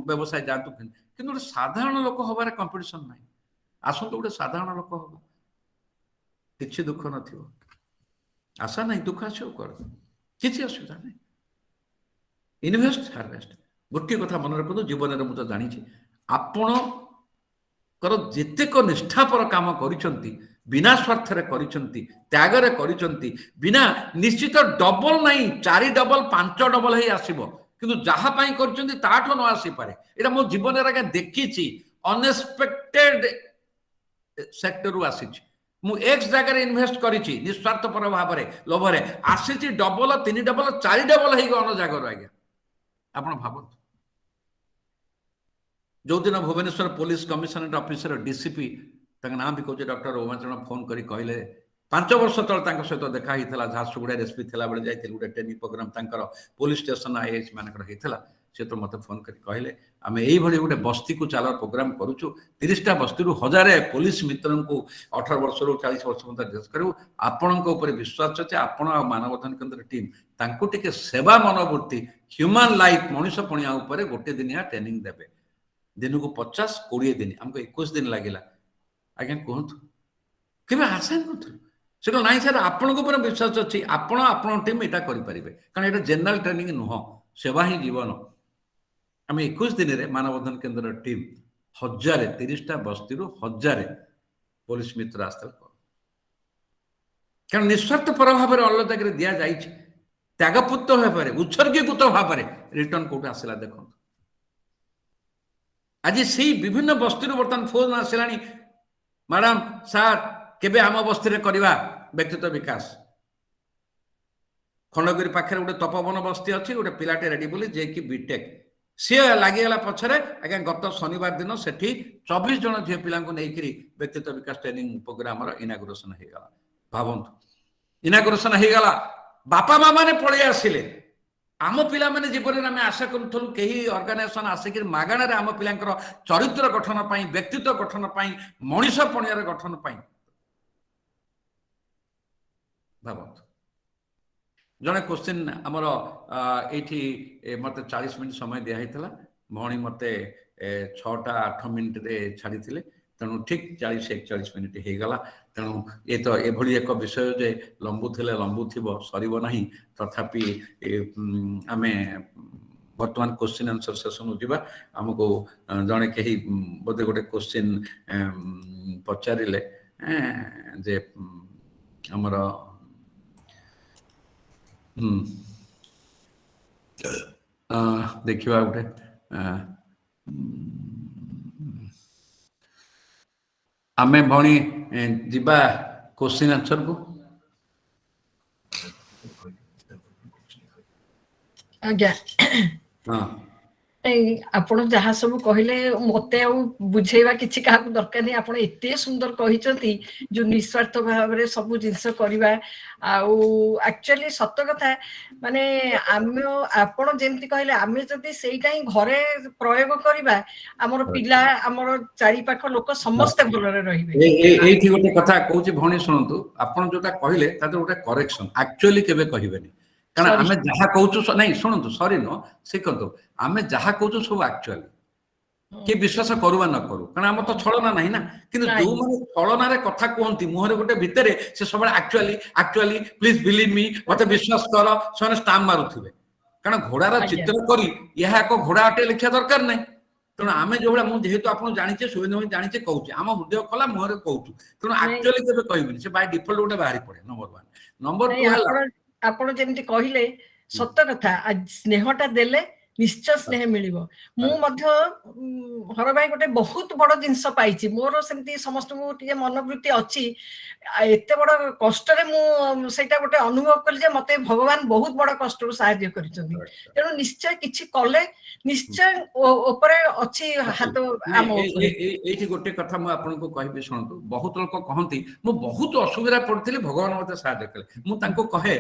व्यवसाय जातु कि साधारण लोक हबार कंपिटिशन ना आसतु गोटे साधारण लोक हम किसी दुख न आशा ना दुख आस किसी असुविधा नहीं इनभेस्ट हार्वेस्ट गोटे कथा मन रखु जीवन में मुझे जानी आपण जेतेक निष्ठापर काम करिसंती बिना स्वार्थ रे करिसंती त्याग रे करिसंती बिना निश्चित डबल नहीं 4 डबल 5 डबल हे आसीबो किंतु जहा पई करिसंती ताठो न आसी पारे एटा मो जीवन रे आगे देखिछि अनएक्सपेक्टेड सेक्टर रु आसीछि मु एक्स जगह रे इन्वेस्ट करिछि निस्वार्थपर भाव रे लोभ रे आसीछि डबल 3 डबल 4 डबल हे अन जगह रो आगे आपण भाबंतु जो दिन Bhubaneswar police commissionerate officer DCP नाम भी कहते डॉक्टर उमाचरण फोन करी कहले 5 वर्ष तले सहित देखा होता झारसुगुड़ा एसपी थी बेले जाइए गोटे training programme police station IAS मानकर होता सी तो मत फोन कर कहले आम यही गोटे बस्ती को चाल प्रोग्राम करुचु 30टा बस्ती 1000 पुलिस मित्र को 18 वर्ष रू 40 वर्ष मत ड्रेस करूँ आपण विश्वास अच्छे आपण मानवधन केन्द्र टीम तांको टिके सेवा मनोवृत्ति ह्यूमन लाइफ मनुष्य पणिया उपर गोटे दिनिया ट्रेनिंग देवे दिन को 50-20 दिन हमको 21 दिन लगे आज्ञा कहतु के आशा करूँ से कह ना सर आपण विश्वास अच्छी आपण टीम यहाँ करेंगे कारण ये जेनराल ट्रेनिंग नुह सेवा ही जीवन आम 21 दिन में मानवधन केन्द्र टीम 30टा बस्ती 1000 पुलिस मित्र आसता कारण निस्वार्थ पर भाव में अलग जगह दि जाए त्यागपूत भाव में उत्सर्गीकृत भाव में रिटर्न कौट आसला देखो आज से विभिन्न बस्ती बर्तमान फोन आसला मैडम सार केबे आम बस्ती करवा व्यक्तित्व विकास खंडगिरी पाखे गोटे तपोवन बस्ती अच्छी गोटे पिलाटे रेडी बोली जे कि बीटेक सी लगिगला पछरे आज्ञा गत शनिवार दिन से 24 जन झील पिला नहीं व्यक्तित्व विकास ट्रेनिंग प्रोग्राम इनागुरेसन होगा भावतु इनागुरेसन होगा बापा माँ मैंने पलि आसिले आम पिला माने जीवन में आम आशा करूँ कहीं ऑर्गेनाइजेशन आसिक मागणार आम पिलांकर चरित्र गठन पाई व्यक्तित्व गठन पाई मनीष पणियार गठन पाई भावतु जड़े क्वेश्चन आमर ये मत 40 मिनट समय दिखाई भौणी मत 6-8 मिनट छाड़ी तेणु ठीक 40-41 मिनिट होगला तेणु ये तो ये एक विषय जे लंबुले लंबु थी सर ना तथापि आम बर्तमान क्वेश्चन आंसर सेसन जावा आमको जड़े कहीं बोधे गोटे क्वेश्चन पचारे जे आमर देखा गोटे आमे भणी जीवा क्वेश्चन आंसर को आज्ञा हाँ आपण जहाँ सब कहले मते बुझेवा किसी क्या दरकार नहीं आपण एते सुंदर कही जो निस्वार्थ भाव में सब जिनस करवा एक्चुअली सत कथा माने आम आपण जेमती कहले आमे जदि सेटा ही घरे प्रयोग करवा हमर पिला हमर चारि पाख लोक समस्त भलरे रहिबे एठी गोटे कथा कहूची भणी सुनंतु आपण जोटा कहले ताते गोटे करेक्शन एक्चुअली केबे कहिबेनी कारण आमे जहा कहूचु नहीं शुणु सॉरी नो शिखु आमे जहा कहूचु सब एक्चुअली कि विश्वास करू बा न करू कारण आम तो छलना नहीं ना किंतु जो माने छलना कथा कहती मुहर गोटे भितर से सब actually actually please believe me मते विश्वास कर से स्टाम्प मारुथिबे कारण घोड़ार चित्र करी यह एक घोड़ा अटे लिखा दरकार नहीं तेणु आम जो भाई मुझे आपको जाचे सुरेंद्र भाई जाचे कहूँ आम हृदय खला मुहर कहूँ तेणु एक्चुअली केबे कहबिनी से बाय डिफॉल्ट गोटे बाहरी पड़े नंबर 1 नंबर 2 है आपण जेमती कहिले सत्य कथा स्नेहटा देले निश्चय स्नेह मिलिबो मु मध्य हर भाई गोटे बहुत बड़ जिनस पाइछि मोर सेमती समस्त को टिके मनोवृत्ति अछि एते बड़ कष्ट रे मु सेटा गोटे अनुभव कल जे मते भगवान बहुत बड़ कष्ट रो सहाय्य करिसथि तेनु निश्चय किछि कले निश्चय ऊपर अछि हाथ आम एठी गोटे कथा मु आपन को कहबे सुनतु बहुत लोक कहंती मु बहुत असुविधा पड़थिले भगवान मते सहाय्य कले मु तांको कहे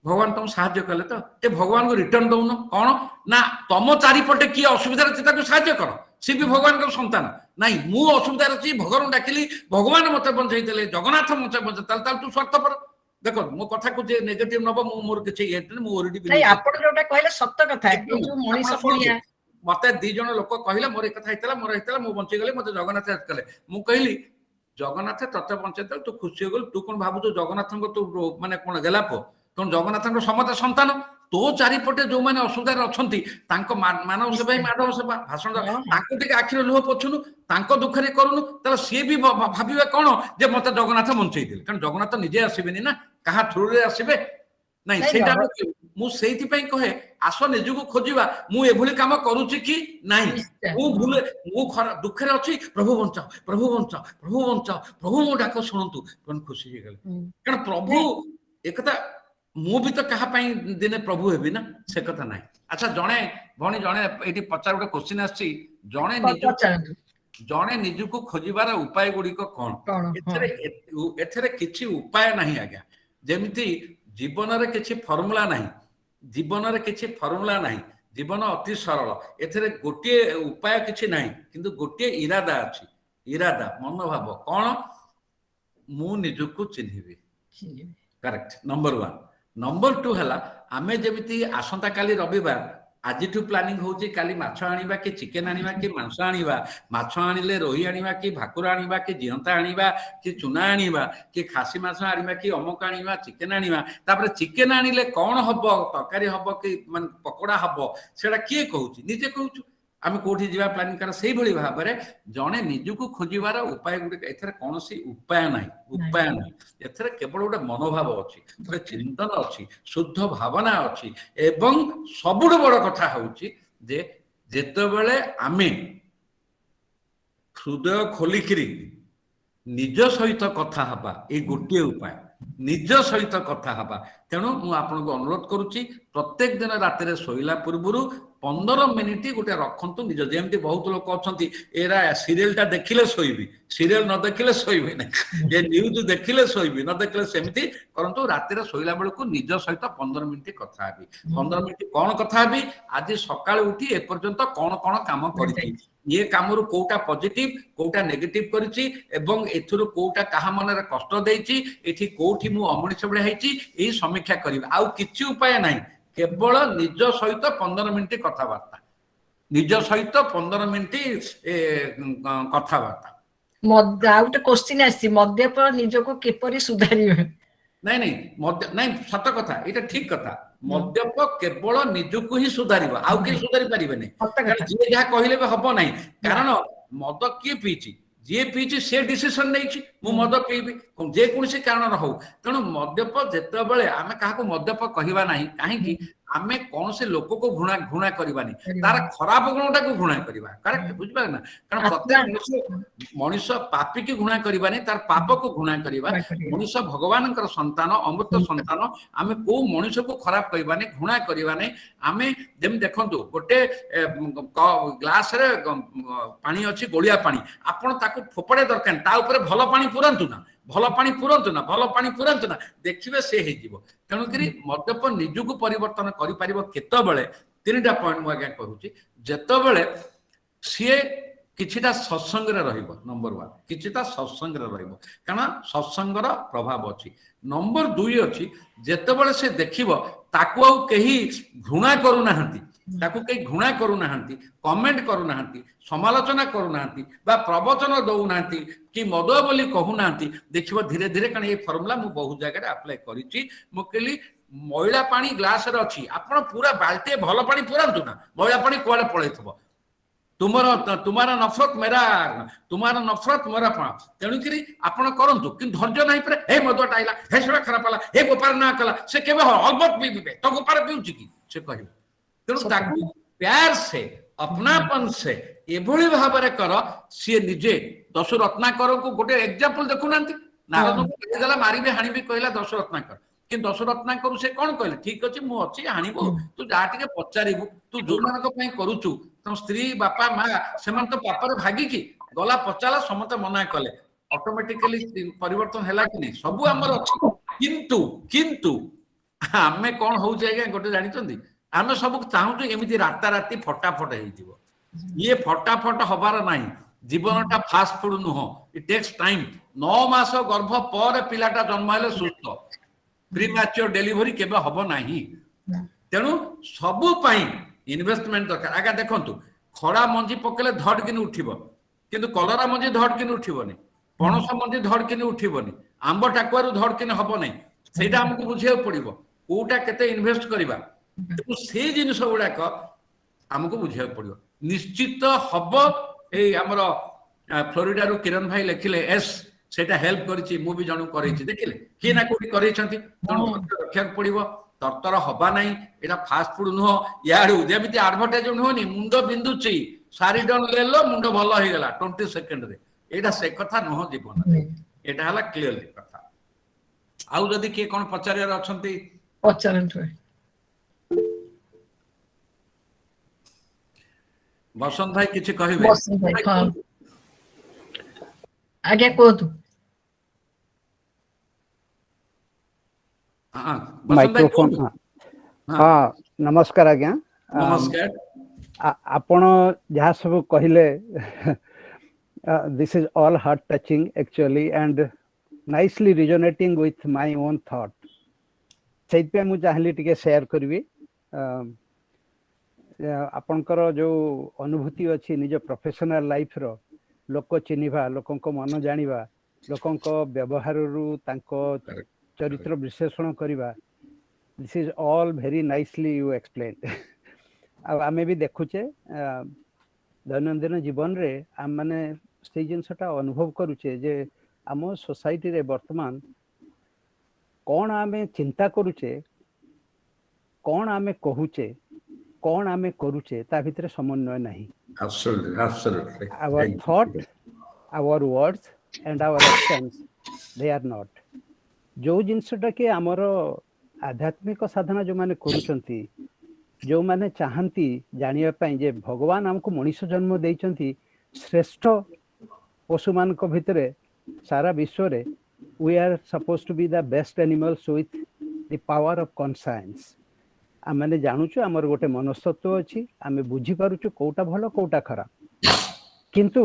भगवान तुम साहाଯ୍य कले तो ते भगवान को रिटर्न दउन कौन ना तुम चारिपटे किए असुविधा ताको साहाଯ୍य कर सी भी भगवान को संतान नहीं मु असुविधा अछि भगवान डाकिली भगवान मते बंचैतले जगन्नाथ मते बंचैतले ताल तू स्वार्थपर देखो मो कथा को जे नेगेटिव नबो मो मोर किछि एटन मो ओरिडी नहीं आपण जोटा कहले सत्य कथा ए जो मनीष पुनिया मते दी जण लोक कहले मोर कथा हितला मोर हितला मो बंचै गले मते जगन्नाथ कले मु कहली जगन्नाथ तते बंचैतले तू खुशी हो गल तू कोन भाबु जगन्नाथ को तू माने कोन गेलापो तेणु जगन्नाथ समस्त सन्तान तो चारिपटे जो मैंने असुविधा अच्छा मानव सेवा माधव सेवा भाषण आखिर लुह पोछुनु दुखरे करूनु ताला सी भी भावे कौन जे मत जगन्नाथ बंचई कारण जगन्नाथ निजे आसबेनि ना क्या थ्रू रे आसबे नहीं सेटा मु सेति पई कहे आस निजको खोजिबा मु एभली काम करूची कि नहीं मु भूले मु दुखरे अछि प्रभु बंचाओ प्रभु बंचाओ प्रभु बंचाओ प्रभु मो डाक सुनंतु कोन खुशी हे गेले कारण प्रभु एकता मु भी तो क्या दिने प्रभु हेबी ना से कथा ना अच्छा जड़े भणी जड़े ये पचार गोटे क्वेश्चन आसी जड़े निजको खोजार उपाय गुड़िक कौन एथरे किछि उपाय नहीं आज्ञा जेमिति जीवन रे किछि फॉर्मूला नहीं जीवन रे किछि फॉर्मूला नहीं जीवन अति सरल एथरे गोटे उपाय किछि नहीं किंतु गोटे इरादा अछि इरादा मनोभाव कौन मु निजको चिन्हिबी करेक्ट नंबर 1 नंबर 2 है आमे जेमिति आसंता काली रविवार आज प्लानिंग होची काली माछ आनिबा कि चिकेन आनिबा कि मांस आनिबा माछ आनिले रोही आनिबा कि भाकुर आनिबा कि जियंता आनिबा कि चुना आनिबा कि खासी माछ आनिबा कि अमुक आनिबा चिकेन आनिबा तापर चिकेन आनिले कौन हबो तरकारी हबो कि मान पकोड़ा हबो सेडा किए कहूची निजे कहूछु आम कौटी जा प्लानिंग कर से भाव में जड़े निजको खोजार उपाय गुड़िक एथर कौन उपाय ना एथर केवल गोटे मनोभाव अच्छी गोटे चिंतन अच्छी शुद्ध भावना अच्छी एवं सबुठ बड़ कथा हूँ जे जेतेबेले आमे हृदय खोलिकी निज सहित कथा हवा ये गोटे उपाय निज सहित कथा हवा तेणु मुझे अनुरोध करुच्ची प्रत्येक दिन रात शोला पूर्व 15 मिनिट गोटे रखु निज जमी बहुत लोग अच्छा एरा सीरियल टा देखिले शोबी सीरियल न देखिले शोबे ना ये न्यूज देखिले शोबी न देखिले सेमती परंतु रात शोला बेलू निज सहित 15 मिनिट कथा हेबी 15 मिनिट कौन कथा हेबी आज सकाळ उठी एपर्यंत कौन कौन काम करी ये काम कोटा पॉजिटिव कोटा नेगेटिव करिछि एवं एथुरु कोटा कहा मनरे कष्ट देछि एठी कोठी मु अमनिष बळे हैछि एही समीक्षा करिबा आउ किछि उपाय नाही केवल निज सहित 15 मिनिट कथाबार्ता निज सहित 15 मिनिट कथाबार्ता गोटे क्वेश्चन आसी मद्यप निजको केपरि सुधारिबे नहीं नहीं मद्य नहीं सत कथा ये ठीक कथा मद्यप केवल निजको ही सुधारिबा आउ के सुधारी परिबे नहीं जे जहा कहिले बे हबो नहीं कारण मद किए पीची जे पीची से डिसीजन नहीं मु मद पीबी जे कोनसी कारण हो तेणु मद्यप जेतेबेले आमे काहाको मद्यप कहिबा नहीं काहेकि आमे कौन से लोक को घृणा घृणा करबानी तार खराब गुणटा को घृणा करबा करेक्ट बुझबा ना कारण प्रत्येक मनुष्य पापी की घृणा करबानी तार पाप को घृणा करबा मनुष्य भगवान कर संतान अमृत संतान आमे को मनुष्य को खराब करबानी घृणा करबानी आमे जेम देखंतु गोटे ग्लास रे पानी अछि गोलिया पानी आपण ताको फोपड़े दरकार ता ऊपर भलो पानी पुरंतु ना भल पानी पुरंतु ना भल पानी पुरंतु ना देखिबे से हे जीवो तेणुकरी मद्यप निजको परिवर्तन करि परिबो केतबेले तीनटा पॉइंट मु आगे कहूची जेतबेले सीए किछिटा सत्संग रे रहिबो नंबर 1 किछिटा सत्संग रे रहिबो कारण सत्संग रो प्रभाव अछि नंबर 2 अछि जेतबेले से देखिबो ताको आ केही घृणा करू नाहंती ताकू कई घृणा करूना कमेंट करूना समालोचना करूना प्रवचन दौना कि मद बोली कहूना देखिए धीरे धीरे कारण ये फर्मुला मुझे बहुत जगह अप्लाई करी मैला पानी ग्लास रे अच्छी आपण पूरा बाल्टी भल पानी पुरातु ना मैला पानी कुआड़े पड़े तुम्हारा नफरत मेरा तुम्हारा नफरत मेरा प्राण तेणुकरी आपण करंतु कि धैर्य नहीं पे हे मदुआ आइला हे सेटा खराब होला हे गोपार ना कला से केबे अलबत पीबे तो गोपार पीउची कि से कहबे तेणु ताकू प्यार से अपनापन से एभली भाव कर सी निजे दश रत्नाकर को गोटे एग्जांपल देखुना नारद को गला मारिबे हाणीबे कहला दश रत्नाकर कि दश रत्नाकर से कौन कहले ठीक अच्छे मुझे हाणीबू तू जा टे पचारू तू जो मान करुचु तुम स्त्री बापा माँ से तो पापर भागिकी गला पचाला समते मना कले ऑटोमेटिकली परिवर्तन है कि नहीं सब आमर अच्छी किंतु किंतु आमे कौन हो जाएगा गोटे जानी आम सब चाहूँ एमती राताराति फटाफट हो ये फटाफट हबार नहीं जीवनटा फास्ट फूड नुह इट टेक्स टाइम 9 मास गर्भ पर पिलाटा जन्म हेले सुस्थ प्रीमैच्योर डेलीवरी केबे हबो नाही तेणु सबु पाई इन्वेस्टमेंट दरकार आगे देखंतु खड़ा मंजी पकेले धड़ किन उठिबो किंतु कलरा मंजी धड़ किन उठिबोनी पणस मंजी धड़ किन उठिबोनी आंब टाकुआरु धड़ किन हबो नाही सेटा हमकु बुझिया पड़िबो कोटा केते इन्वेस्ट करिबा तो से जिनिस गुड़ाक आमको बुझा पड़ो निश्चित हम ये आमर फ्लोरिडा रु किरण भाई लिखिले एस सेटा हेल्प करिछि मु भी जणु करैछि देखिले कि ना कोठी करैछंती तणु रक्षा पड़िबो तरतर हबा नाही एटा फास्ट फूड नुह याडू जेमिति एडवर्टाइज नुहनी मुंड बिंदुची सारी डन लेलो मुंड भलो हे गेला 20 सेकंड रे एटा से कथा नुह जीवन एटा हला क्लियरली कथा आउ जदी के कोन पचारियार अछंती पचारंतु बसंत भाई किछि कहिबे बसंत भाई हां आगे कोतु हां माइक्रोफोन हाँ नमस्कार आज्ञा नमस्कार आपण जहाँ सब कहले this is all heart touching actually and nicely resonating with my own thought से मुझे चाहली टिके शेयर करी आपणकर जो अनुभूति अच्छी निज प्रोफेशनल लाइफ रो लोक चिन्हवा लोक मन जानिबा लोक व्यवहार रु चरित्र विश्लेषण करवा this is all very nicely you explain आम भी देखुचे दैनंदिन जीवन रे आम माने से जिनसटा अनुभव करुचे जे आम सोसाइटी रे वर्तमान कौन आमे चिंता करुचे कौन आमे कहूचे कौन आमे करुचे ता भितर समन्वय नहीं absolutely our thought our words and our actions they are not जो जिनसटा के आमर आध्यात्मिक साधना जो माने करूचंती जो माने चाहंती जानिया पई जे भगवान हमको मनुष्य जन्म देइचंती श्रेष्ठ पशु मान को भितरे सारा विश्व रे we are supposed to be the best animals with the power of conscience आमे जानूचु आमर गोटे मनस्तत्व अछि आमे बुझी पारुचु कोटा भलो कोटा खराब किंतु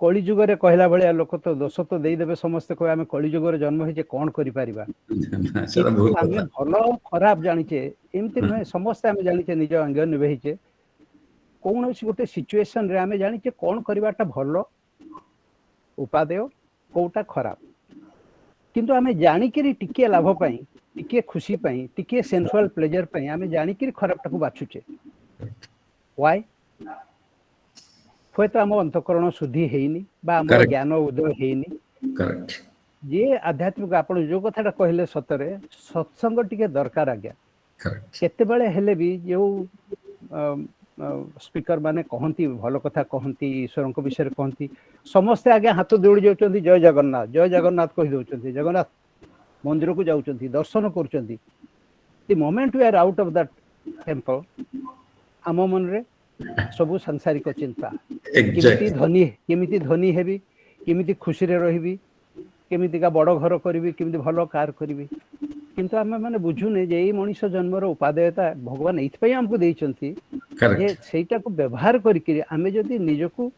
कली जुग रे कहला भलिया लोक तो दोष तो देई देबे समस्त को आमे कली जुग रे जन्म होइजे कोन करि परिबा आमे भलो खराब जानिचे एमति न समस्त आमे जानिचे निज अंग निभेइचे कोन गोटे सिचुएशन रे आमे जानिचे कोन करिवाटा भलो उपादेय कोटा खराब किंतु आमे जानि करी टिके लाभ पई टिके खुशी पई टिके सेंसुअल प्लेजर पई आमे जानि करी खराबटा को बाछुचे व्हाई तो आम अंतकरण शुद्धि हेनी बा आम ज्ञान उदय हेनी करेक्ट जे आध्यात्मिक आपण जो कथाटा कहले सतरे सत्संग टिके दरकार आज्ञा करेक्ट केते बेले हेले भी जो स्पीकर माने कहंती भलो कथा कहंती ईश्वर को विषय कहंती समस्त आगे हाथ जोड़ी जाउचंती जय जगन्नाथ कहि दउचंती जगन्नाथ मंदिर को जाउचंती दर्शन करचंती the moment we are out of that temple आम मन रे सबु सांसारिक चिंता केमिति धनी हेबी केमिति खुशी रे रहिबी केमिति का बड़ घर करबी केमिति भलो कार करबी किंतु आमे माने बुझुने जे ई मनुष्य जन्मर उपादेयता भगवान एथि पई हमको देइचंती जे सेटा को व्यवहार करिकि आमे जदि निजको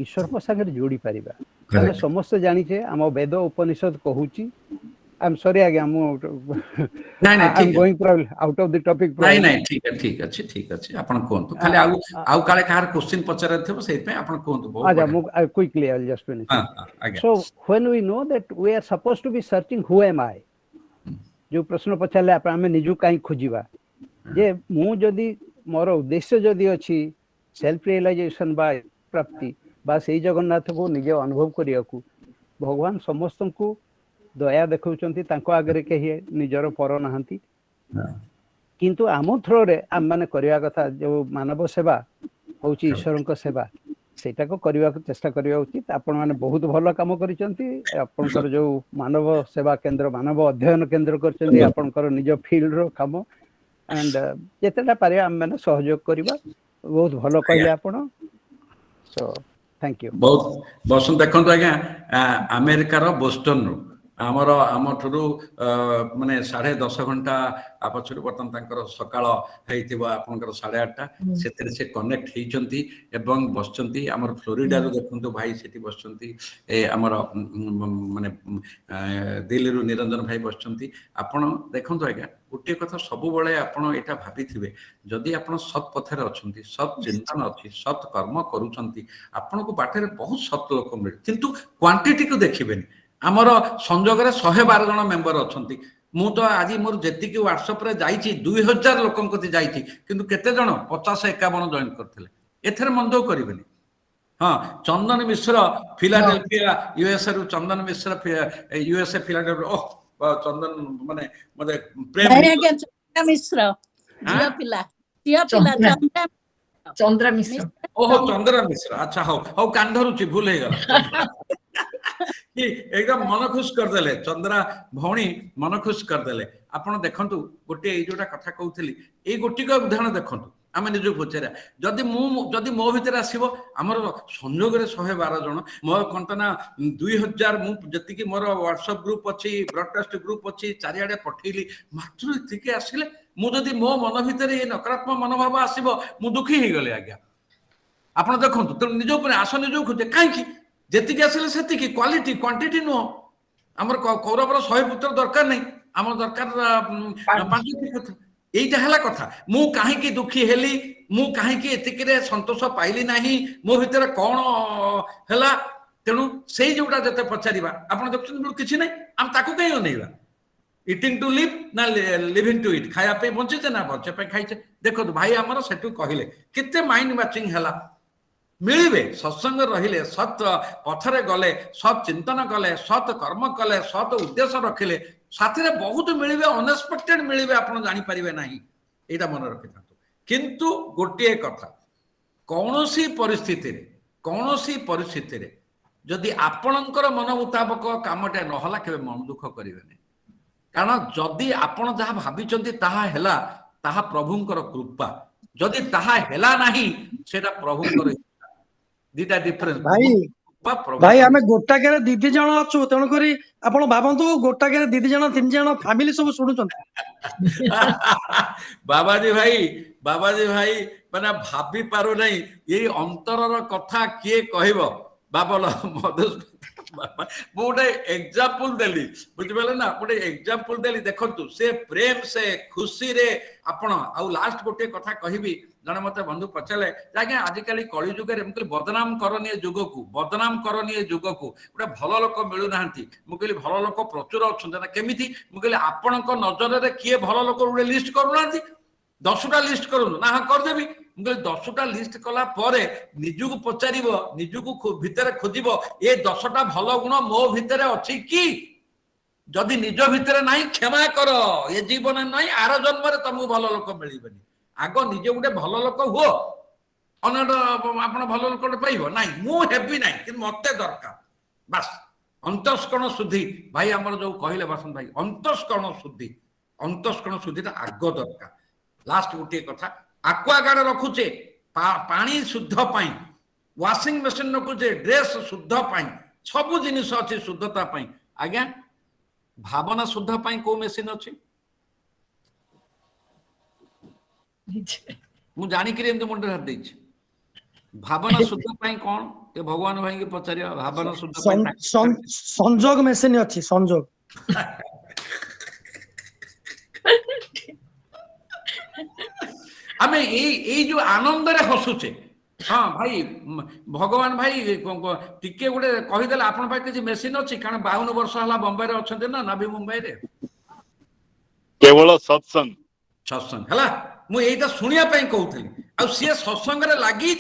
ईश्वर को संगे जोड़ी परिबा आमे समस्त जानि छे हम वेद उपनिषद कहूची I'm sorry again. ନାଇଁ ନାଇଁ I'm ଠିକ going probably out of the topic. ନାଇଁ Probably. ନାଇଁ ଠିକ ଅଛି ଆପଣ କୁହନ୍ତୁ ଖାଲି ଆଉ କାଳେ କାହାର କ୍ୱେଶ୍ଚିନ୍ ପଚାରିଥିବ ସେଇଥିପାଇଁ ଆପଣ କୁହନ୍ତୁ ବହୁତ ବଢିଆ Quickly, I'll just finish. ଆଜ୍ଞା So when we know that we are supposed to be searching who am I, जो प्रश्न पचारे आम निजु कहीं खोजा जे मु जदि मोर उद्देश्य जदि अच्छी सेल्फ रियलाइजेशन बा प्राप्ति बा से जगन्नाथ को निजे अनुभव करिया को भगवान समस्त को दया देखौचंती तांको आगरे कही निजर पर नहांती किंतु आम थ्रो रे आम माने करिया कथा जो मानव सेवा होची ईश्वरଙ୍କ सेवा सेटा को करिया को चेष्टा करिया उचित आपण माने बहुत भलो काम करिसंती आपनकर जो मानव सेवा केंद्र मानव अध्ययन केंद्र करचंती आपनकर निज फील्ड रो काम एंड जेतेटा पारे आम माने सहयोग करिबा बहुत भलो कहले आपण सो थैंक यू बहुत बसंत देखंतु आज्ञा अमेरिका रो बोस्टन रो आमर आमठू माने 10:30 घंटा पचर बर्तन तांकर सकाळ हेइथिबो आपनकर 8:30 सेतिर से कनेक्ट हेइचंती एवं बसचंती हमर फ्लोरिडा रो देखंतु भाई सेठी बसचंती ए हमर माने दिल्ली रो निरंजन भाई बसचंती आपण देखंतु आज्ञा गोटे कथा सब बेले आपण एटा भाबिथिबे जदि आपण सत पथरे अछंती सत चिंतन अछि सत कर्म करूचंती आपण को बाटे बहुत सत लोक मिले किंतु क्वांटिटी को देखिबेनी आमर संजोग 112 जन मेंबर अछंती मु तो आज मोर जेति कि व्हाट्सएप रे जाईची 2000 लोकन कति जाईची किंतु केते जन 50-51 जॉइन करथिले एथरे मंदो करिवेनी हां चंदन मिश्र फिलाडेल्फिया यूएसए रु चंदन मिश्र यूएसए फिलाडेल्फिया ओह चंदन माने मते प्रेम चंद्रा मिश्र चंद्रा मिश्र ओहो चंद्रा मिश्र अच्छा हो कान धरुची भूल हे गला कि एकदम मन खुश कर देले चंद्रा भौणी मन खुश कर देले आपण देखंतु गोटे ए जोटा कथा कहउथली ए गोटी का उदाहरण देखंतु आमे निजो पचरा जदि मो भीतर आसीबो हमर संयोग रे 112 जन मो कंतना 2000 मु जति कि मोर व्हाट्सएप ग्रुप अछि ब्रॉडकास्ट ग्रुप अछि चारियाडे पठेली मात्र इतिके आसिले मु जदि मो मन भीतर ए नकारात्मक मनोभाव आसीबो मु दुखी हे गले आज्ञा आपण देखंतु त निजो पर आसो निजो खुजे काहे कि जेतिक आसिले सेतिक क्वालिटी क्वांटिटी नो हमर कौरवर 100 पुत्र दरकार नहीं हमर दरकार 5 पुत्र एटा हला कथा मु काहे कि दुखी हेली मु काहे कि एतिक रे संतोष पाइली नाही मो भीतर कोन हला तेनु सेई जोटा जते पचारिबा आपण देखछन किछि नै हम ताकू कहि नैबा इटिंग टू लिव ना लिविंग टू इट खाया पे बंचे ना बंचे पे खाइछे देखो भाई हमर सेटु कहिले केते माइंड मैचिंग हला मिलिबे सत्संग रहिले सत पथरे गले सत चिंतन कले सत कर्म कले सत उद्देश्य रखिले साथरे बहुत मिलिबे अनएक्सपेक्टेड मिलिबे आपण जानि परिबे नाही एटा मन रखिथांतु किंतु गोटे कथा कौनसी परिस्थिति रे जदि आपणकर मन मुताबक कामटे नहला केबे मन दुख करिवे नै कारण जदि आपण जहा भाबिचंती ताहा हेला ताहा प्रभुंकर कृपा जदि ताहा हेला नाही सेटा प्रभुंकर दीटा डिफरेंस भाई आमे गोटा के दीदी जण अछु तेणु करी आपण भाबंतु गोटा के दीदी जण तीन जण फैमिली सब सुनुचन बाबाजी भाई माने भाबी पारो नै ये अंतरर कथा किए कहबो बाबल मधुसूदन गोटे एग्जांपल देली बुझिबले ना गोटे एग्जांपल देली देखंतु से प्रेम से खुशी रे आपण आ लास्ट गोटे कथा कहबी जने मते बंधु पचले आज्ञा आजिकल कली जुग रे मुकली बदनाम करनीय जुग को गोटे भल लोक मिलु नाहंती मुकली भल लोक प्रचुर अछन ना केमिति मुकली आपणक नजर रे किए भल लोक उडे लिस्ट करू नाहंती 10टा लिस्ट करू ना कर देबी मुकली 10टा लिस्ट कला परे निजु को पचारिबो निजु को भीतर खोजिबो ए 10टा भल गुण मो भीतर अछि की जदि निज भीतर नाही क्षमा कर ये जीवन नाही आर जन्म रे तुमको भल लोक मिलिबनी आगो निजे गोटे भल लोक हुओ अनड आपण भल लोक पाइबो नाही मु हेबी नाही कि मते दरकार बस अंतस्करण शुद्धि भाई हमर जो कहले बसंत भाई अंतस्करण शुद्धिटा आगो दरकार लास्ट गोटे कथा एक्वागार्ड रखुचे पानी शुद्ध पाई वाशिंग मशीन रखुचे ड्रेस शुद्ध पाई सब जिनिस अच्छी शुद्धता पाई आज्ञा भावना शुद्ध पाई को मशीन अच्छी मु जानी कि एमती मुंडे हाथ देछि भावना शुद्ध पाई कौन ते भगवान भाई के पचारिया भावना शुद्ध पाई संजोग मशीन अच्छी संजोग आमे एई जो आनंद रे हसुचे हाँ भाई भगवान भाई टिके गोटे कहीदेले आपण पाखे किसी मेसीन अच्छी कारण 52 वर्ष है बम्बई अच्छा ना नवी मुंबई रे केवल सत्संग सत्संग है मु एटा शुणिया कहूली आ सी सत्संग लगी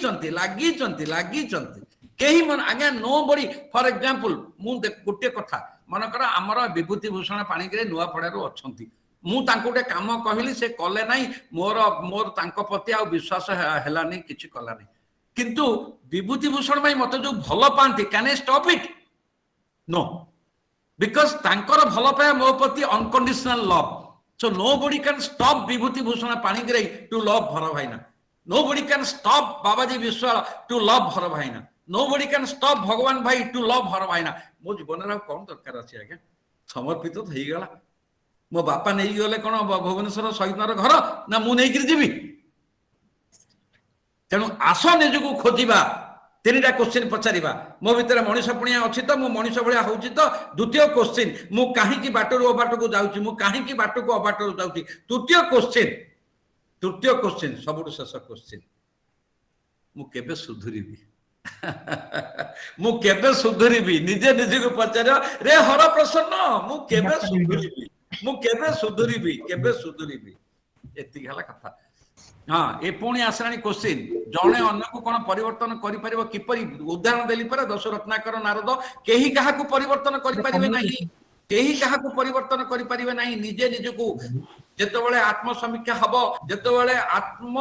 कहीं मन आज्ञा नो बड़ी फॉर एग्जांपल मु गोटे कथा मनकर आमर विभूति भूषण पाणिग्राही नुआपड़ारू अच्छा मु गोटे काम कहली से कले नहीं मोर मोर प्रति आ विश्वास है किसी कला नहीं किंतु विभूति भूषण भाई मत जो भल पाती can I stop it no because तांकर भल पाया मो प्रति unconditional love so nobody can stop Bibhuti Bhushan Panigrahi to love भर भाईना nobody can stop Babaji Vishwal to love भर भाईना nobody can stop भगवान भाई टू लव भर भाईना मो जीवन में कौन दरकार अच्छे आज्ञा समर्पित तो हो गला मो बापा नहीं गले कौन भुवनेश्वर शहीदनगर घर ना मु नहीं जीवी तेणु आस निजक खोजा 3टा क्वेश्चन पचारिबा मो भितर मनीष पुणिया अच्छी तो मु मनीष भाया हूँ तो द्वितीय क्वेश्चन मु कहीं बाटरू अबाट को जाऊँगी मु कहीं बाट को अबाटर जाऊँगी तृतीय क्वेश्चन सबुठ शेष क्वेश्चन मु केबे सुधुरीबी मु केबे सुधुरीबी निजे निजे को पचार रे हर प्रसन्न मु केबे सुधुरीबी एति हला कथा हाँ ये पुणी आसलानी क्वेश्चन जड़े अन्य को कौन परिवर्तन करिपरिबो किपरि उदाहरण देली पर दश रत्नाकर नारद केही काहाकू परिवर्तन करिपरिबे नाही केही काहाकू परिवर्तन करिपरिबे नाही निजे निजको जेतेबेले आत्म समीक्षा हबो जेतेबेले आत्म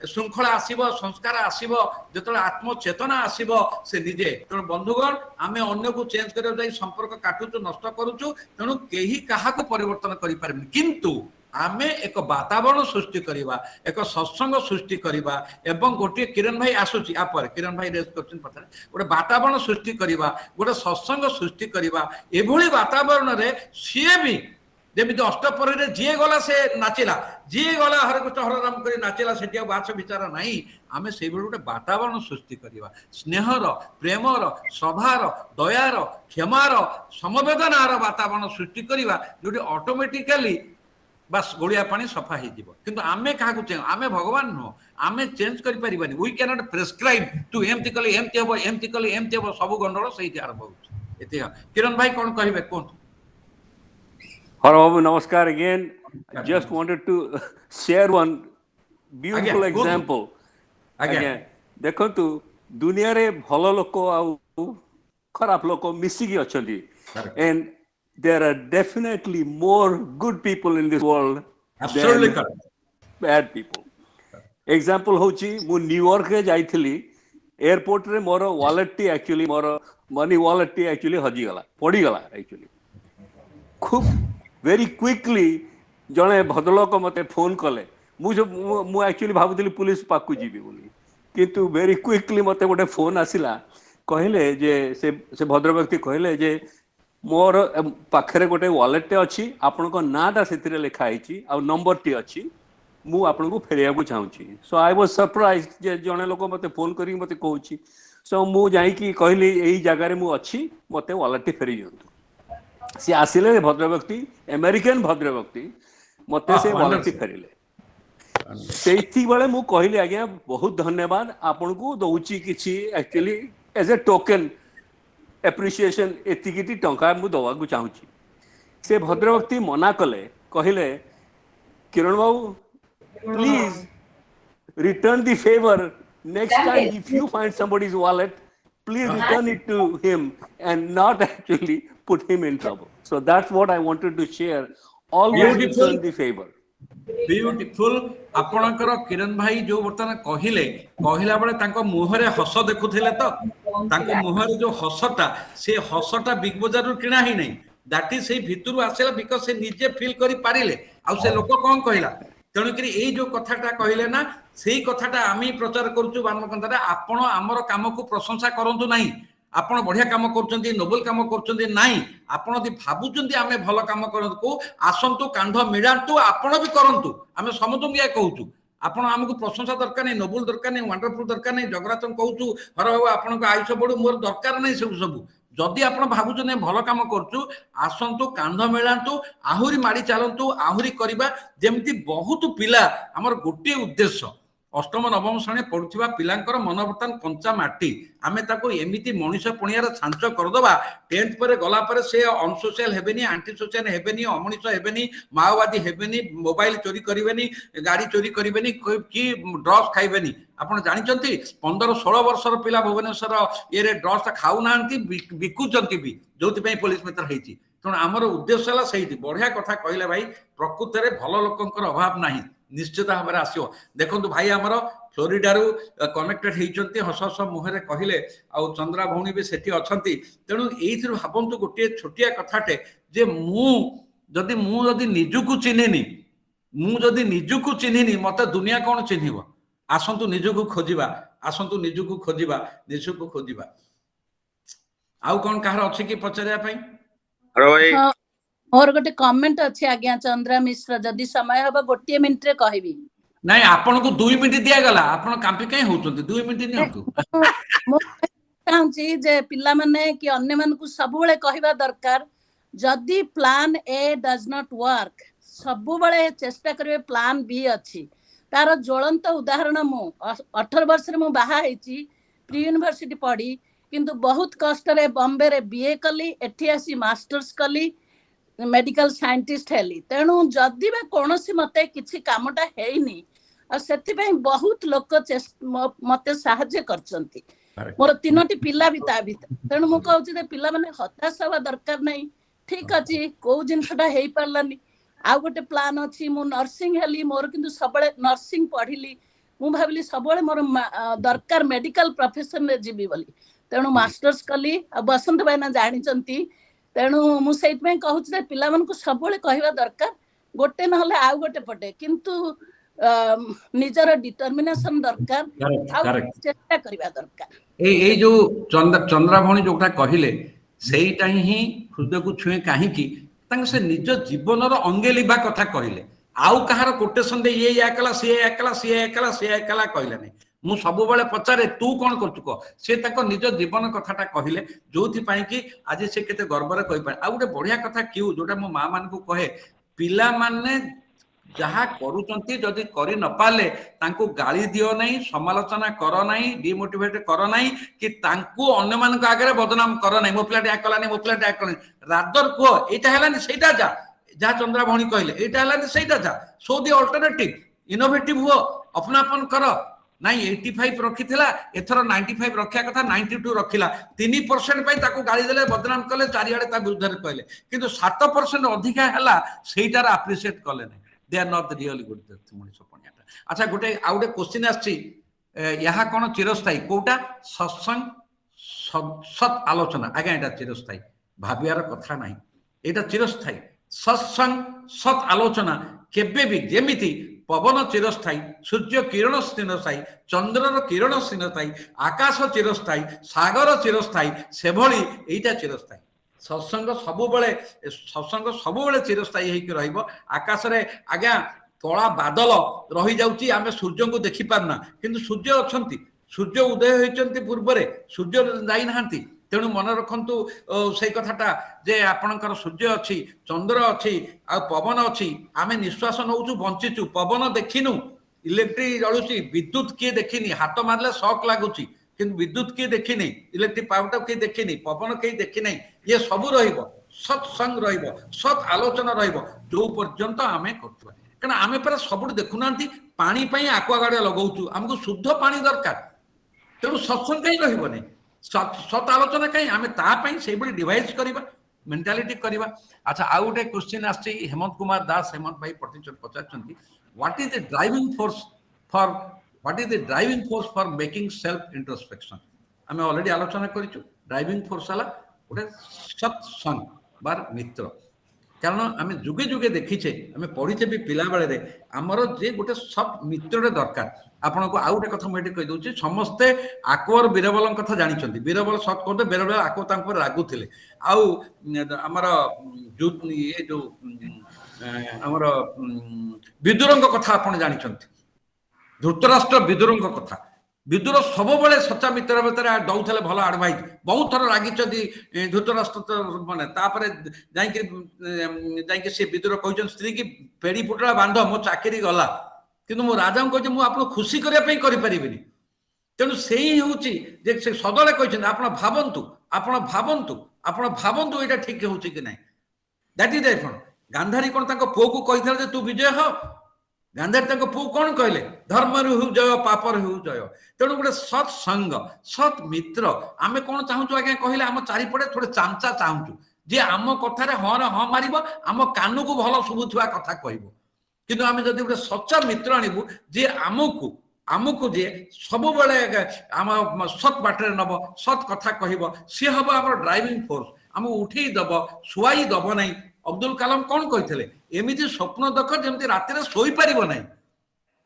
श्रृंखला आसीबो संस्कार आसीबो जेतेबेले आत्म चेतना आसीबो से निजे तेणु बंधुगण आमे अन्य को चेंज करियो जाई संपर्क काटुचु नष्ट करूचु तेणु केही काहाकू परिवर्तन करिपरिबे किंतु आमे एक वातावरण सृष्टि करिबा एक सत्संग सृष्टि करिबा एवं गोटे किरण भाई आसुची आपर किरण भाई रेस क्वेश्चन पठारे गोटे वातावरण सृष्टि करिबा गोटे सत्संग सृष्टि करिबा एभली वातावरण रे सीए भी जेमिति अष्टपहरी रे जी गला से नाचिला जी गला हरे कृष्ण हरे राम करी नाचिला सेठी बाच विचार नाही आमे सेई गोटे वातावरण सृष्टि करिबा स्नेहर प्रेमर सभार दयार क्षमार समवेदनार वातावरण सृष्टि करिबा जोटी ऑटोमेटिकली बस गोलिया पानी सफा हो किंतु आमे क्या चेंज आमे भगवान नुह आमे चेंज करि परिबानी we can not prescribe to एमती कले एमती हबो एमती कले एमती हबो सब गंडल सही आरंभ होउछ एते किरण भाई कोन कहिबे कोन हर बाबू नमस्कार again just wanted to share one beautiful example again देखो तू दुनिया रे भलो लोक आ खराब लोक मिसी की अछंती and there are definitely more good people in this world Absolutely than bad people. Example होची मु न्यूयॉर्क रे जाइथिली एयरपोर्ट रे मोर वॉलेट टी एक्चुअली मोर मनी वॉलेट टी एक्चुअली हजी गला पड़ी गला एक्चुअली खूब वेरी क्विकली जने भद्रलोक मते फोन कले मु एक्चुअली भाबुथिली पुलिस पाकु जीबी बोली किंतु वेरी क्विकली मते गोटे फोन आसिला कहले जे से भद्र व्यक्ति कहले जे मोर पाखरे गोटे वॉलेट अच्छी आपण को नाटा से लिखाई आ नंबर टी अच्छी मु आपन को फेरिया को चाहूची सो आई वाज सरप्राइज्ड जे जने लोक मते फोन करी मते कहूची सो मु जाई की कहली एई जगह रे मु अच्छी मते वॉलेट टी फेरी दियंतु से आसिले भद्र व्यक्ति अमेरिकन भद्र व्यक्ति मते से वॉलेट टी फेरिले सेठी बेले मु कहली आज्ञा बहुत धन्यवाद आपन को दउची किछि actually as a token appreciation एतिकिटी टंका मु दवा को चाहूची से भद्र व्यक्ति मना कले कहले Kiran babu please return the favour next time if you find somebody's wallet please return it to him and not actually put him in trouble so that's what I wanted to share always return the favor beautiful आपणकर किरण भाई जो बर्तमान कहला बेले मुहरे हस देखुले तो मुहरे जो हसटा से हसटा big बजार किणा ही नहीं दैट इज से भितर आसला बिकज से निजे फील करि पारिले आ से लोक कौन कहला तेणुक यही जो कथाटा कहले ना से कथाटा आम प्रचार करूँ बानमकंता आपण आमर काम को प्रशंसा करूँ ना आपण बढ़िया काम कर नोबल काम कर नाई आपण भावुं आम भल काम करूँ आसतु कांध मिलातु आपण भी करूँ आम समस्त या कहूँ आपण आमको प्रशंसा दरकार नहीं नोबल दरकार नहीं वंडरफुल दरकार नहीं जगन्नाथ कहूँ हर बाबू आपण आयुष बढ़ू मोर दरकार नहीं सब सब जदि आपण भाबुछन भल काम करछु आसंतु कांध मिलांतु आहुरी माड़ी चलंतु आहुरी करबा जेमति बहुत पिला हमर गोटे उद्देश्य अष्टम नवम श्रेणी पढ़ुवा पिलांकर मन बर्तन कंचा माटी आमे ताको एमिति मनुष्य पुणियार छांच करदबा 10th पर गला पर से अनसोशियल हेबेनी एंटी सोशियल हेबेनी अमनुष्य हेबेनी माओवादी हेबेनी मोबाइल चोरी करिवेनी गाड़ी चोरी करिवेनी कि ड्रग्स खाइबेनी आपण जानिचंती 15-16 वर्षर पिला भुवनेश्वर ये ड्रग्स खाऊ नांती बिकुचंती भी जोति पई पुलिस मित्र हेची तेणु आमर उद्देश्य है सही बढ़िया कथा कहले भाई प्रकृत में भल लोकंकर अभाव नहीं निश्चित भाव में आसो देखो भाई आमर फ्लोरिडारू कनेक्टेड होती हस हस मुहर कहले आउ चंद्रा भौणी भी सेठी अच्छी तेणु ये भावतु गोटे छोटिया कथाटे जे जदि निजुक चिन्हिनी मुझे निजुक चिन्हिनी मत दुनिया कौन चिन्ह आसतु निजुक खोजा आसतु निजुक खोजा निजुक खोजा आउ कौन कहार अच्छी कि पचारे मोर गोटे कमेंट अच्छे आज्ञा चंद्रा मिश्र जदि समय हम गोटे मिनिट रे कहबी नहीं आपन को 2 मिनिट दिया गला आपन कांपी कहीं होचंती 2 मिनिट नियंतु मो चाहूची जे पिल्ला माने कि अन्य मान को सब बेले कहबा दरकार जदि plan A does not work सब बेले चेष्टा करबे प्लान बी अछि तार ज्वलंत उदाहरण मु 18 वर्ष रे मु बाहा हेची प्री यूनिवर्सिटी पढ़ी किंतु बहुत कष्ट रे बॉम्बे रे बीए कली एठी आसी मास्टर्स कली मेडिकल साइंटिस्ट हेली तेणु जदि बा कोनोसी मते किछि कामटा हेइनी आ सेति पई बहुत लोक मते सहाय्य करचंती मोर 3टी पिल्ला भी ता भीतर तेणु मु कहउछि जे पिल्ला माने हताश हवा दरकार नै ठीक अछि को जिनसटा हेइ परलानी आ गोटे प्लान अछि मु नर्सिंग हेली मोर किंतु सबले नर्सिंग पढिली मु भाबिली सबले मोर दरकार मेडिकल प्रोफेशन रे जीबी बोली तेणु मास्टर्स कली आ बसंत भाईना जानिचंती तेणु मु सेइत में कहउछि जे पिल्ला मन को सबले कहबा दरकार गोटे नहले आ गोटे पटे किंतु निजर डिटरमिनेशन दरकार चेष्टा करबा दरकार ए जो चंद्रा भौणी जोटा कहिले सेईटा ही हृदय को छुए काहे कि तांग से निज जीवन रो अंगे लिबा कथा कहिले आउ कहार कोटेशन दे ये एकला से एकला से एकला से एकला कहिले नै मु सब बेले पचारे तू कौन कर कह सी निज जीवन कथाटा कहले जो कि आज से केते गर्व रे कहि पाए आ गोटे बढ़िया कथा क्यों जोटा मो माँ मान को कहे पिला माने जहाँ करुचंती जदि करि न पाले तांको गाली दियो नहीं समालोचना कर नहीं डिमोटिवेट कर नहीं कि तांको अन्य मान आगे बदनाम कर नहीं मो पिलाटे आकलानी मो पिलाटे आकलानी रादर कह एटा हेलानी सेटा जा जहाँ चंद्रा भौणी कहले एटा हेलानी सेटा जा सो दी अल्टरनेटिव इनोवेटिव हुआ अपनापन कर नहीं 85 रखिथिला एथर 95 रखिया कथा 92 रखिला 3% पई ताको गाली देले बदनाम कले चारियाडे ता विरुद्ध रे कहले किंतु 7% अधिका हला सेटार एप्रिशिएट कले नै they are not the really good मनुष्य पणियाटा अच्छा गोटे आ गोटे क्वेश्चन आछि यहा कोन चिरस्थायी कोटा सत्संग सत आलोचना आगे एटा चिरस्थायी भाबियार कथा नाही एटा चिरस्थायी सत्संग सत आलोचना केबे भी जेमिति पवन चिरस्थायी सूर्य किरण चिरस्थायी चंद्रर किरण चिरस्थायी आकाश चिरस्थायी सागर चिरस्थायी से भली एटा चिरस्थायी सत्संग सब बेले चिरस्थायी होइक रहइबो आकाश रे आज्ञा कला बादल रही जाउची आमे सूर्य को देखि पारना किंतु सूर्य अछंती सूर्य उदय होइचंती पूर्व रे सूर्य जाई नाहंती तेणु मन रखु से कथाटा जे आपणकर सूर्य अच्छी चंद्र अच्छी आ पवन अच्छी आम निश्वास नौचु बंचीचु पवन देखिनु इलेक्ट्रिक जलुची विद्युत किए देखिनी हाथ मारले शॉक लगुच कि विद्युत किए देखिनी इलेक्ट्रिक पावर किए देखिनी पवन कहीं देखी नहीं ये सब सत्संग सत आलोचना जो पर्यंत आम कर कहीं आम पे सब देखुना पानी आक्वागार्ड लगाऊँ आमको शुद्ध पानी दरकार तेणु सत्संग कहीं रही सत आलोचना कहीं आम तापाई से डिवाइस करवा मेंटालिटी करवा अच्छा आउ गोटे क्वेश्चन आछि हेमंत कुमार दास हेमंत भाई पचार what is the driving force for making self introspection आम ऑलरेडी आलोचना करिछु ड्राइविंग फोर्स हला गोटे सत्संग बार मित्र कारण आम जुगे जुगे देखीचे आम पढ़ीचे भी पिला बेले आमर जे गोटे सत मित्र दरकार आपन को आउ गोटे कथा मुझे कही दूसरी समस्ते अकबर बीरबल कथा जानी बीरबल सत कहते बेरे बेले अकबर रागुले आमर ये जो आमर विदुर कथा आप जानी धृतराष्ट्र विदुर कथा विदुर सब बेले सच्चा मित्र भितर दौले भल आडभाइज बहुत थर रागिंट धृतराष्ट्र मैंने जाकि सी विदुर कहते स्त्री की पेड़ी पुटला बांध मो चाकरी गला किंतु मो राजा को कहते मुझे आपको खुशी करने करें तेणु से ही हूँ से सदले कहते आप भावतु यहाँ ठीक हूँ कि ना दैट इज डिफरेंट गांधारी कौन पुओ को कही तू विजय हो गांधारी पुओ कौन कहले धर्म हूँ जय पापर हूँ जय तेणु गोटे सत्संग सत् मित्र आम कौन चाहूँ आज्ञा कहले आम चारिपटे थोड़े चामचा चाहूँ जे आम कथार हाँ हाँ मार आम कान को भल शुभुवा कथा कह कि आम जब गोटे सच्चा मित्र आणबू जे आमको जे सब बेले आम सत् बाटर नब सत् कथा कह सी हम आम ड्राइविंग फोर्स आम उठे दब शुआई दब ना अब्दुल कलाम कौन कहते एमती स्वप्न देख जमी रात शोपार ना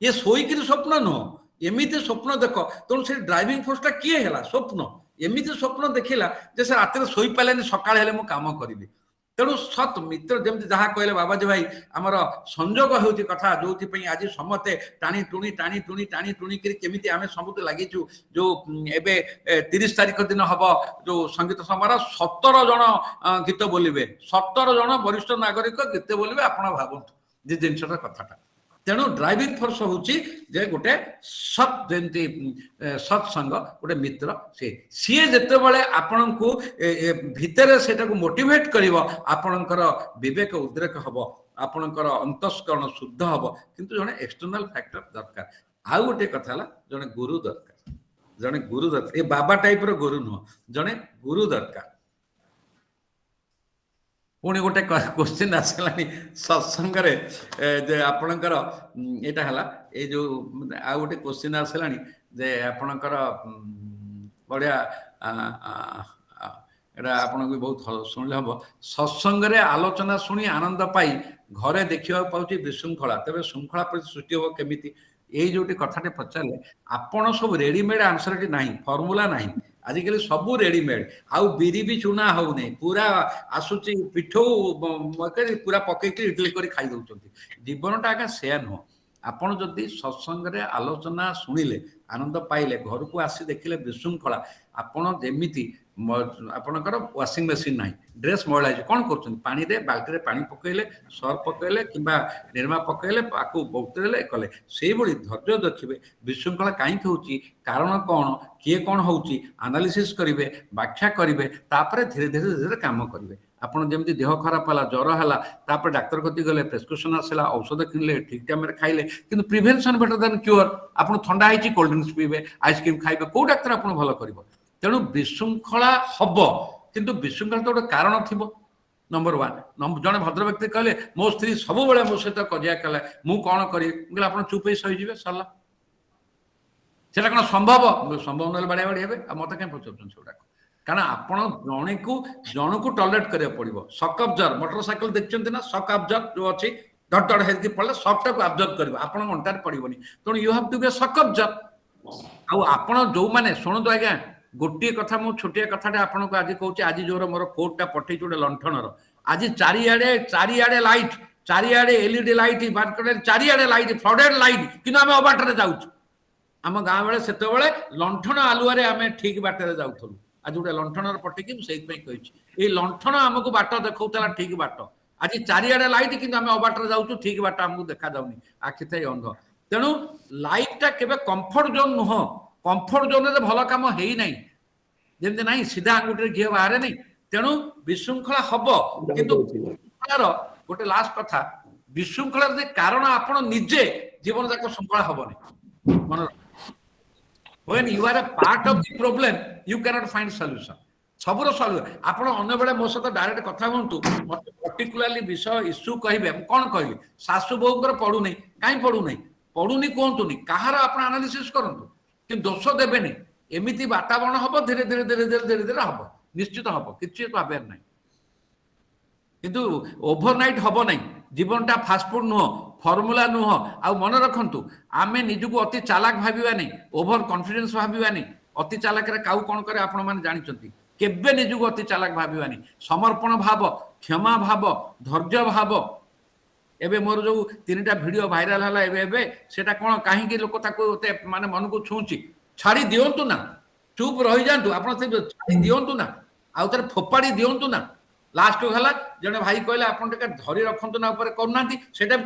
ये शोक स्वप्न नुह एमती स्वप्न देख तेणु से ड्राइविंग फोर्सटा किए है स्वप्न एमती स्वप्न देखला जे से रात शोपारे सका कम करी तेणु सत् मित्र जमी जहाँ कहले बाबाजी भाई आमर संजोग हो कथा जो आज समस्ते टाणी टुणी टाणी टुणी टाणी टुणी केमी आम सब लगिचु जो एवं 30 तारीख दिन हम जो संगीत समारोह 17 जन गीत बोलिबे 17 जन वरिष्ठ नागरिक गीत बोलिबे आपण भावतु जे जिनसर कथाटा तेणु ड्राइविंग फोर्स हूँ जे गोटे सत् जमी सत्संग गोटे मित्र सी जिते बड़े आपण को भितर से मोटिवेट कर आपणकर विवेक उद्रेक हम आपणकर अंतस्करण शुद्ध हम किंतु जड़े एक्सटर्नाल फैक्टर दरकार आउ गोटे कथा जड़े गुरु दरकार जड़े गुरु दरकार ये बाबा टाइप रो गुरु नुह जड़े गुरु दरकार पुणी गोटे क्वेश्चन आसला सत्संग आपणकर यहाँ ये जो आ गोटे क्वेश्चन आसला जे आपणकर बढ़िया एटा आपन भी बहुत शुणिले हम सत्संग आलोचना शुणी आनंद पाई घरे देखा पाँच विशृंखला तेज श्रृंखला सृष्टि हम केमी ये जो कथाटे पचारे आपण सब रेडीमेड आंसर ना फर्मूला ना आजिकल सब रेडीमेड आउ बिरी भी चुना हो नहीं पूरा आसूची पिठो पूरा पकईक इडली कर खाई दौरान जीवनटा आगे से नुह आपण जदि सत्संग आलोचना शुणिले आनंद पाइले घर को आसी देखिले विशृंखला आपण जमीती आपणकर वाशिंग मेसीन ना ड्रेस मैला कौन कर पानी रे बाल्टी पानी पकईले सर्फ पकईले कि निर्मा पकईले बौतरेले कले से भाई धैर्य देखिए विशृंखला कहीं होची कारण कौन किए कौन होची एनालिसिस करेंगे व्याख्या करेंगे तापर धीरे धीरे धीरे काम करेंगे आपन जमी देह खराब है ज्वर है डाक्तर कति गले प्रेस्क्रिप्शन आसला औषध किनले ठीक टाइम खाइले किंतु प्रिवेंशन बेटर देन क्योर आपन ठंडा है कोल्ड ड्रिंक्स पीबे आइसक्रीम खाइबे कौ डाक्तर आपन भल कर तेणु विशृंखला हम किंतु विशृंखला तो गोटे कारण थी नंबर 1 जड़े भद्र व्यक्ति कहले मो स्त्री सब बड़े मो सहित कजिया कले मु कौन करी आप चुप ही सहीजे सरला से कौन संभव संभव ना बाड़िया बाड़ी हे मत क्या पचार कारण आपण जन को टॉलरेट करा पड़ो शक अब्जर्व मोटरसाइकिल देखते ना शक अब्जर्व जो अच्छी धड़ धड़ हेल्दी पड़े शकटा को अब्जर्व कर आप अंटार पड़ोनी तेणु यू हैव टू बी शक अब्जर्व आपण जो मैंने शुणु आज्ञा गोटे कथा मु छोटिया कथाटे आपन को आज कहूँ आज जोर मोर कोर्टा पठे गोटे लंठनर आज चारिआडे लाइट चारिआडे एलईडी लाइट चारिआडे लाइट फ्लडेड लाइट कि आम अबाटर जाऊँ आम गाँ बेले से लंठन आलुआरे आम ठीक बाटर जाऊँ आज गोटे लंठनर पटेकी मुझे ये लंठन आमको बाट देखा ठीक बाट आज चारिआडे लाइट कि आम अबाटर जाऊँ ठीक बाट आमको देखा जाऊनी आखि थाई अंध तेणु लाइफटा केबे कंफर्ट जोन नुह कंफर्ट जोन रे भल काम है ना जमी ना सीधा आंगुठी घी बाहर नहीं तेणु विशृंखला हम किंतु गोटे लास्ट कथा विशृंखलार कारण आपण निजे जीवन जाक श्रृंखला हेनी मन when you are a part of the problem you cannot find solution सबुर सल्यूशन आप अन्य बेले मो सहित डायरेक्ट कथा हूँ मत पर्टिकुलाली विषय इश्यू कहे कौन कहली सासू बोर पढ़ुना कहीं पढ़ुना पढ़ुनी कहतुनि कहार आप एनालिसिस करूँ कि दोष देवेनि एमती वातावरण हम धीरे धीरे धीरे धीरे धीरे धीरे हम निश्चित हम कि भावर ना किंतु ओभरनाइट हम ना जीवनटा फास्टफुड नुह फर्मूला नुह आ मन रखु आम निजक अति चालाक भाविबा नहीं ओभर कॉन्फिडेंस भाविबा नहीं अति चालाक काऊ कौन करे आपण माने जानते केबे निजक अति चालाक भाविबा नहीं समर्पण भाव क्षमा भाव धैर्य भाव एबे मोर जो 3टा वीडियो भाइराल है एबे सेटा कौन कहीं लोक माने मन को छुची छाड़ी दिंतु ना चुप रही जातु आप छाड़ी दिंतु ना आउ थे फोपाड़ी दिंतु ना लास्ट है जड़े भाई कहले आप धरी रखु ना करना भी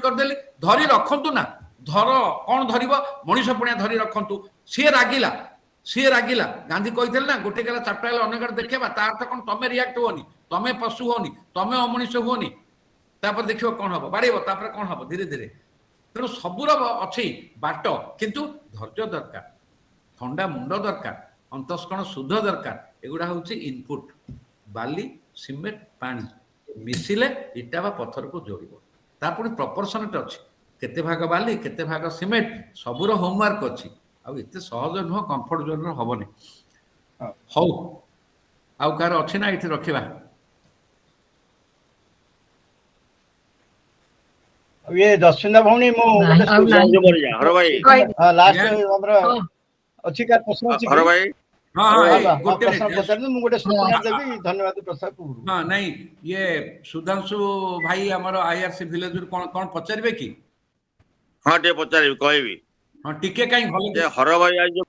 करदेली धरी रखु ना धर कौन धर मनीष पुणिया धरी रखु सी रागिला गांधी कहते ना गोटे गला चार्टा अनेक देखा तार अर्थ कौन तुम रियाक्ट होनी तुम पशु होनी तुम अमनीष होनी तापर देखियो कौन हम बाड़ेब तापर कौन हम धीरे धीरे तेणु सबूर अच्छी बाट किंतु धैर्य दरकार ठंडा मुंड दरकार अंतस्करण शुद्ध दरकार एगुड़ा हूँ इनपुट बाली सीमेंट पानी मिसिले इटा बा पत्थर को जोड़ब तार पुणी प्रपोर्शनट अच्छी केते भाग बाली केते भाग सीमेंट सबूर होमवर्क अच्छी आउ एते सहज नुह कंफर्ट जोन हेनी हौ आउ कार अच्छी ना ये रखा ये जसविंदा भौणी मो लास्ट हमर अछि का प्रश्न अछि हर भाई प्रश्न पचार मु गोटे सूचना देबी धन्यवाद प्रसाद हां नहीं ये सुधांशु भाई हमर आईआरसी विलेज कोन कोन पचारबे की हां टे पचारबी कहबी हां टिके काई भलो हर भाई आज जो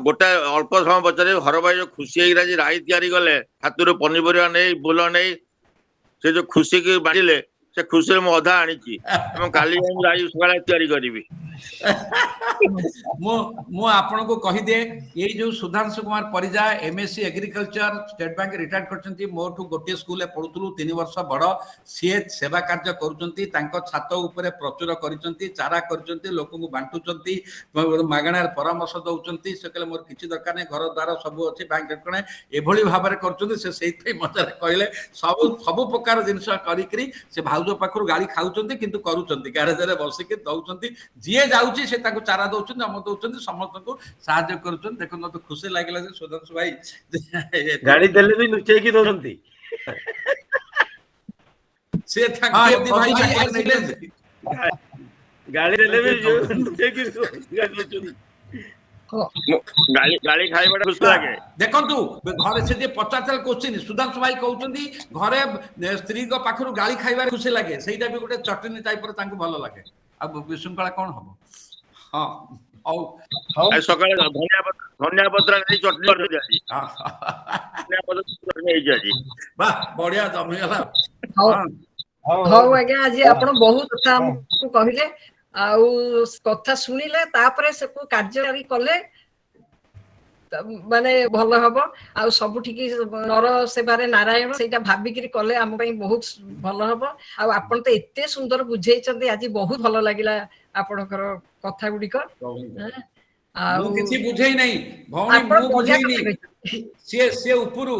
गोटे अल्प समय पचारे हर भाई जो खुशी होगी आज राई तैयारी गले हाथ पनीपरिया नहीं बोल नहीं से जो खुशी की बांटिले से खुशी में अधा आनी काली राई सकाଳେ तैयारी करी मु आपन को कहि दे ये जो Sudhanshu Kumar Parija MSc agriculture State Bank retired करचंती मोठू गोटे स्कूल पढुतलु 3 वर्ष बड़ सी सेवा कार्य करूचंती तांको छात ऊपर प्रचुर करिचंती चारा करिचंती लोक को बांटुचंती मागणार परामर्श दउचंती से कहले मोर किछि दरकार नै घर द्वार सब अछि बैंक कने एभली भाबरे करचंती से सेइथै मजा कहले सब प्रकार जिंस करिकरी से भाउजो पाखरु गाड़ी खाउचंती किंतु करूचंती गैरेज रे बसी के दउचंती जी जाऊँगी से चारा दौरान अम दौरान समस्त को साहाଯ୍य कर देखो तो खुशी लगे सुधांशु भाई गाड़ी देले भी लुचै की दौरंती से गाड़ी देले भी लुचै की गाड़ी खाइबा खुश लागे देखंतु घरे से पचार क्वेश्चन सुधांशु भाई कहउचंदी घरे स्त्री को पाखरु गाड़ी खाइबा खुशी लागे सेटा भी गोटे चटनी टाइप रो तांको भलो लागे अब विशृंखला कौन हम हाँ सकाळे धनिया पत्र नहीं चटनी कर जाजी धनिया पत्र चटनी जाजी वाह बढ़िया जमी गला हौ आज्ञा आज आपण बहुत कथा हमको कहिले आउ कथा सुनिले तापरे से को कार्यकारी कले माने भल हबो आ सब ठीक नर सेवारे नारायण सेटा भाबिकरी कले हम पई बहुत भल हबो आ आपण तो एते सुंदर बुझेइचंदी आज बहुत भल लागिला आपनकर कथा गुडी को आ किछि बुझेई नै भौणी मु बुझेई नै से ऊपरू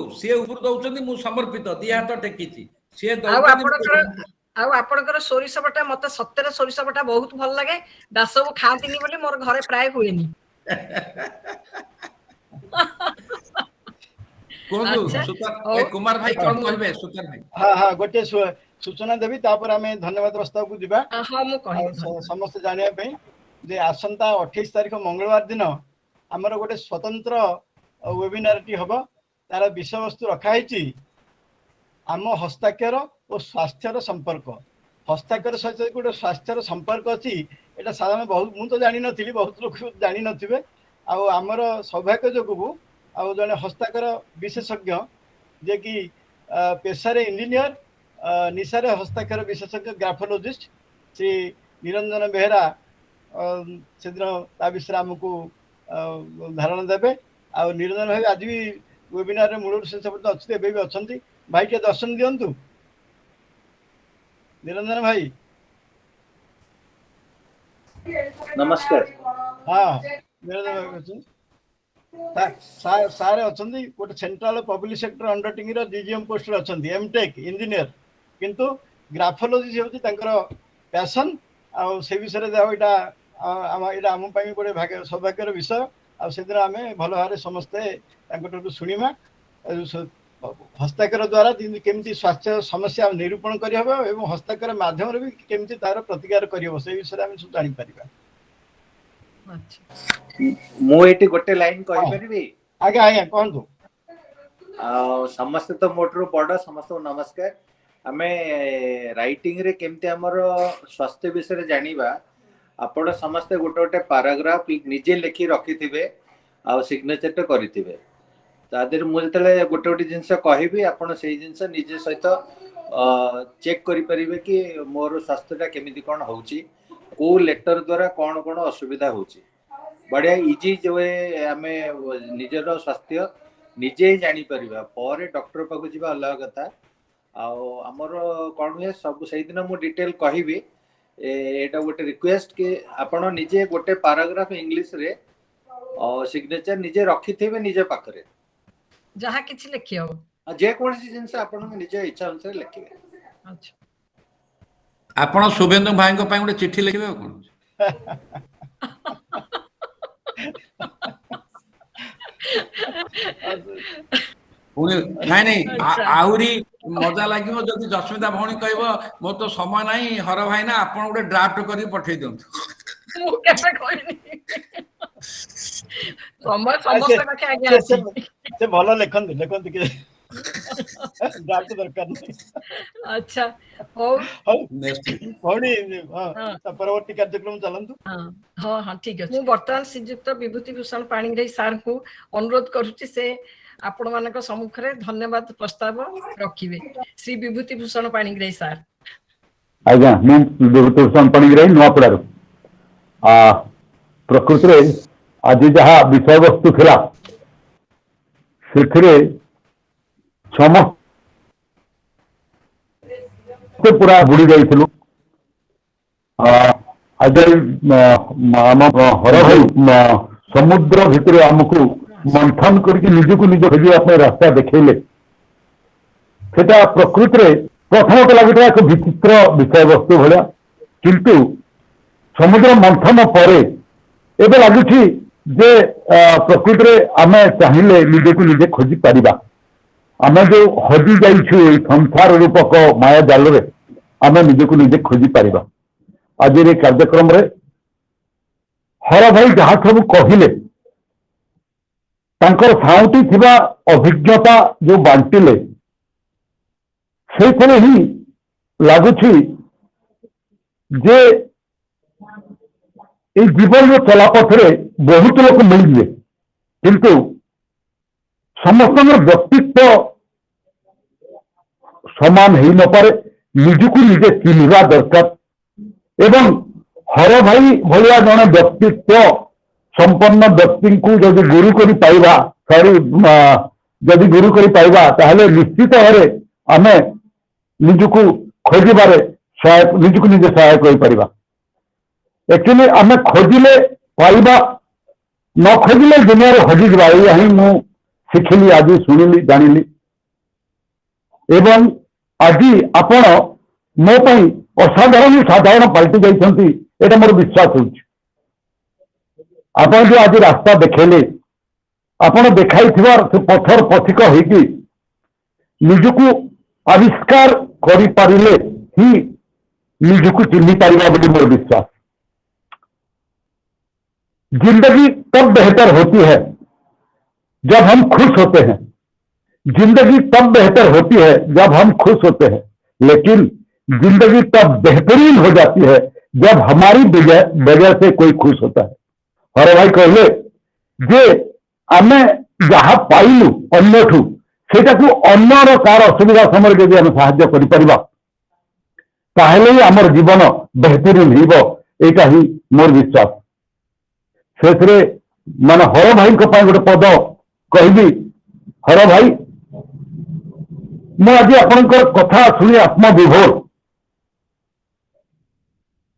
दउचंदी मु समर्पित दिया हाथ टेकीची से दउचंदी आ आपनकर सोरिष बटा मते सत्तर सोरिष बटा बहुत भल लागे दास सब खातिनी बोली मोर घरे प्राय होएनी कुमार भाई कौन कहबे सुतर भाई हां हां गोटे सूचना देबी तापर हमें धन्यवाद प्रस्ताव को दिबा हां मु कहि समस्त जानिया पे जे आसंता 28 तारिख मंगलवार दिन हमर गोटे स्वतंत्र वेबिनार टी हबो तार विषय वस्तु रखा हिची आम हस्ताक्षर और स्वास्थ्यर संपर्क हस्ताक्षर सहित गोटे स्वास्थ्यर संपर्क अछि एटा साधारण बहुत मु तो जानि नथिली बहुत लोग जानि नथिबे आमर सौभाग्य जोगु आउ जने हस्ताक्षर विशेषज्ञ जे कि पेशारे इंजीनियर निशारे हस्ताक्षर विशेषज्ञ ग्राफोलॉजिस्ट श्री निरंजन बेहरा से दिन ता विषय आमको धारणा देवे आ निरंजन भाई आज भी वेबिनार रे मूल से सब अच्छे एबे भी अछंती भाई के दर्शन दियंतु निरंजन भाई नमस्कार हाँ निरंजन भाई सारे अछंती गोटे सेंट्रल पब्लिक सेक्टर अंडरटेकिंग रो डीजीएम पोस्ट रे अछंती एमटेक इंजीनियर किंतु ग्राफोलॉजी होती तांकर पैशन आ से विषय रे देहो इटा आम पाई गोटे भाग्य सौभाग्यर विषय आ से दिन आमे भल भारे समस्ते तांकटू सुनिमा हस्ताक्षर द्वारा केमती स्वास्थ्य समस्या निरूपण करि हबो एवं हस्ताक्षर माध्यम रे भी केमती तार प्रतिकार करि हबो से विषय आमे सब जानि परिबा मु एटी गोटे लाइन कहि परिबी आगे आया कहंतु समस्त तो मोटरो बड़ समस्त नमस्कार आमे राइटिंग रे केमती हमर स्वास्थ्य विषय रे जानिबा आपण समस्त गोटे गोटे पैराग्राफ निजे लिखि रखिथिबे आ सिग्नेचर टा करिथिबे ता देर मु जतले गोटे गोटे जिंस कहबी आपण सेही जिंस निजे सहित चेक करि परिबे कि मोर स्वास्थ्यटा केमिति कोन होउची को लेटर द्वारा कोन कोन असुविधा होउची बढ़िया इजी जो आमे निजर स्वास्थ्य निजे ही जानी परिबा पर डॉक्टर पाखु जीवा अलग कथा आमर कौन हुए सब से दिन मु डिटेल कहबी एटा गोटे रिक्वेस्ट कि आपण निजे गोटे पैराग्राफ इंग्लिश रे सिग्नेचर निजे रखी थिबे निजे पाखरे जहा किछि लिखियो जे कोनसी जिंस आपण निजे इच्छा अनुसार लिखिबे अच्छा आपण शुभेंदु भाई को पाई गोटे चिट्ठी लिखिबे कोन नहीं आहरी मजा लगे जदि जस्मिता भौणी कह मो तो समय नहीं हर भाई ना आप गोटे ड्राफ्ट कर पठे दिंतु से भल लिखंती लिखंती के ड्राफ्ट दरकार नहीं अच्छा हो भौणी परवर्ती कार्यक्रम चलंतु हां हां ठीक है मु वर्तमान श्रीयुक्त विभूति भूषण पाणिग्राही सार को अनुरोध करूची से आपण मानक सम्मुख रे धन्यवाद प्रस्ताव रखिबे श्री विभूति भूषण पाणिग्राही सार आज्ञा मु विभूति भूषण पाणिग्राही नुआपड़ा प्रकृति रे आज जहाँ विषय वस्तु थिला से समस्त पूरा बुड़ी जाइलु आज हर भाई समुद्र भितर आमको मंथन करके निजक निज खोजा रास्ता देखले सेटा प्रकृति रे प्रथम तो लगे एक विचित्र विषय वस्तु भाया किंतु समुद्र मंथन पर एवं लगुच जे प्रकृति रे आमे चाहिए निजक निजे खोजी पारिबा आमे जो हजि जाइछु संसार रूपक माया जाल रे आमे निजक निजे खोजी पारिबा आज ये कार्यक्रम रे हर भाई जहाँ सब कहले तांकर साउटी थिबा अभिज्ञता जो बांटिले से ही लगुछि जे जीवन चलापथ रे बहुत लोग मिले किंतु समस्त व्यक्तित्व समान हो न पारे निजक निजे चिन्हवा दरकार एवं हर भाई भलिया जड़े व्यक्तित्व संपन्न व्यक्ति को जदि गुरु करी पाइबा जदि गुरु करी पाइबा ताहले निश्चित भाव आमे निजक खोजबारे सहायक निजक निजे सहायक हो पारिबा एक्चुअली आमे खोजिले पाइबा न खोजिले दुनिया रे हजि जबा यही मु शिखिली आज सुनिली जानिली एवं आज आपण मो पई असाधारण साधारण पलटि जाइछंती एटा मोर विश्वास होछि आपण जो आज रास्ता देखेले आपण देखाई थिबार से पथर पथिक होइकी निजको आविष्कार करि पारिले ही निजको चिन्हि पारिबा बोली मोर विश्वास जिंदगी तब बेहतर होती है जब हम खुश होते हैं जिंदगी तब बेहतर होती है जब हम खुश होते हैं लेकिन जिंदगी तब बेहतरीन हो जाती है जब हमारी वजह से कोई खुश होता है हर भाई कहले जे आमे जहाँ पाइलु अन्यठू सेटा को अन्यर कार असुविधा समय जब आम साहाय्य करिपरिबा ताहले ही आमर जीवन बेहतरीन होइबो एटा ही मोर विश्वास से मान हर भाई गोटे पद कहबी हर भाई मुझे आपंकर कथा शुणी आत्मविभोर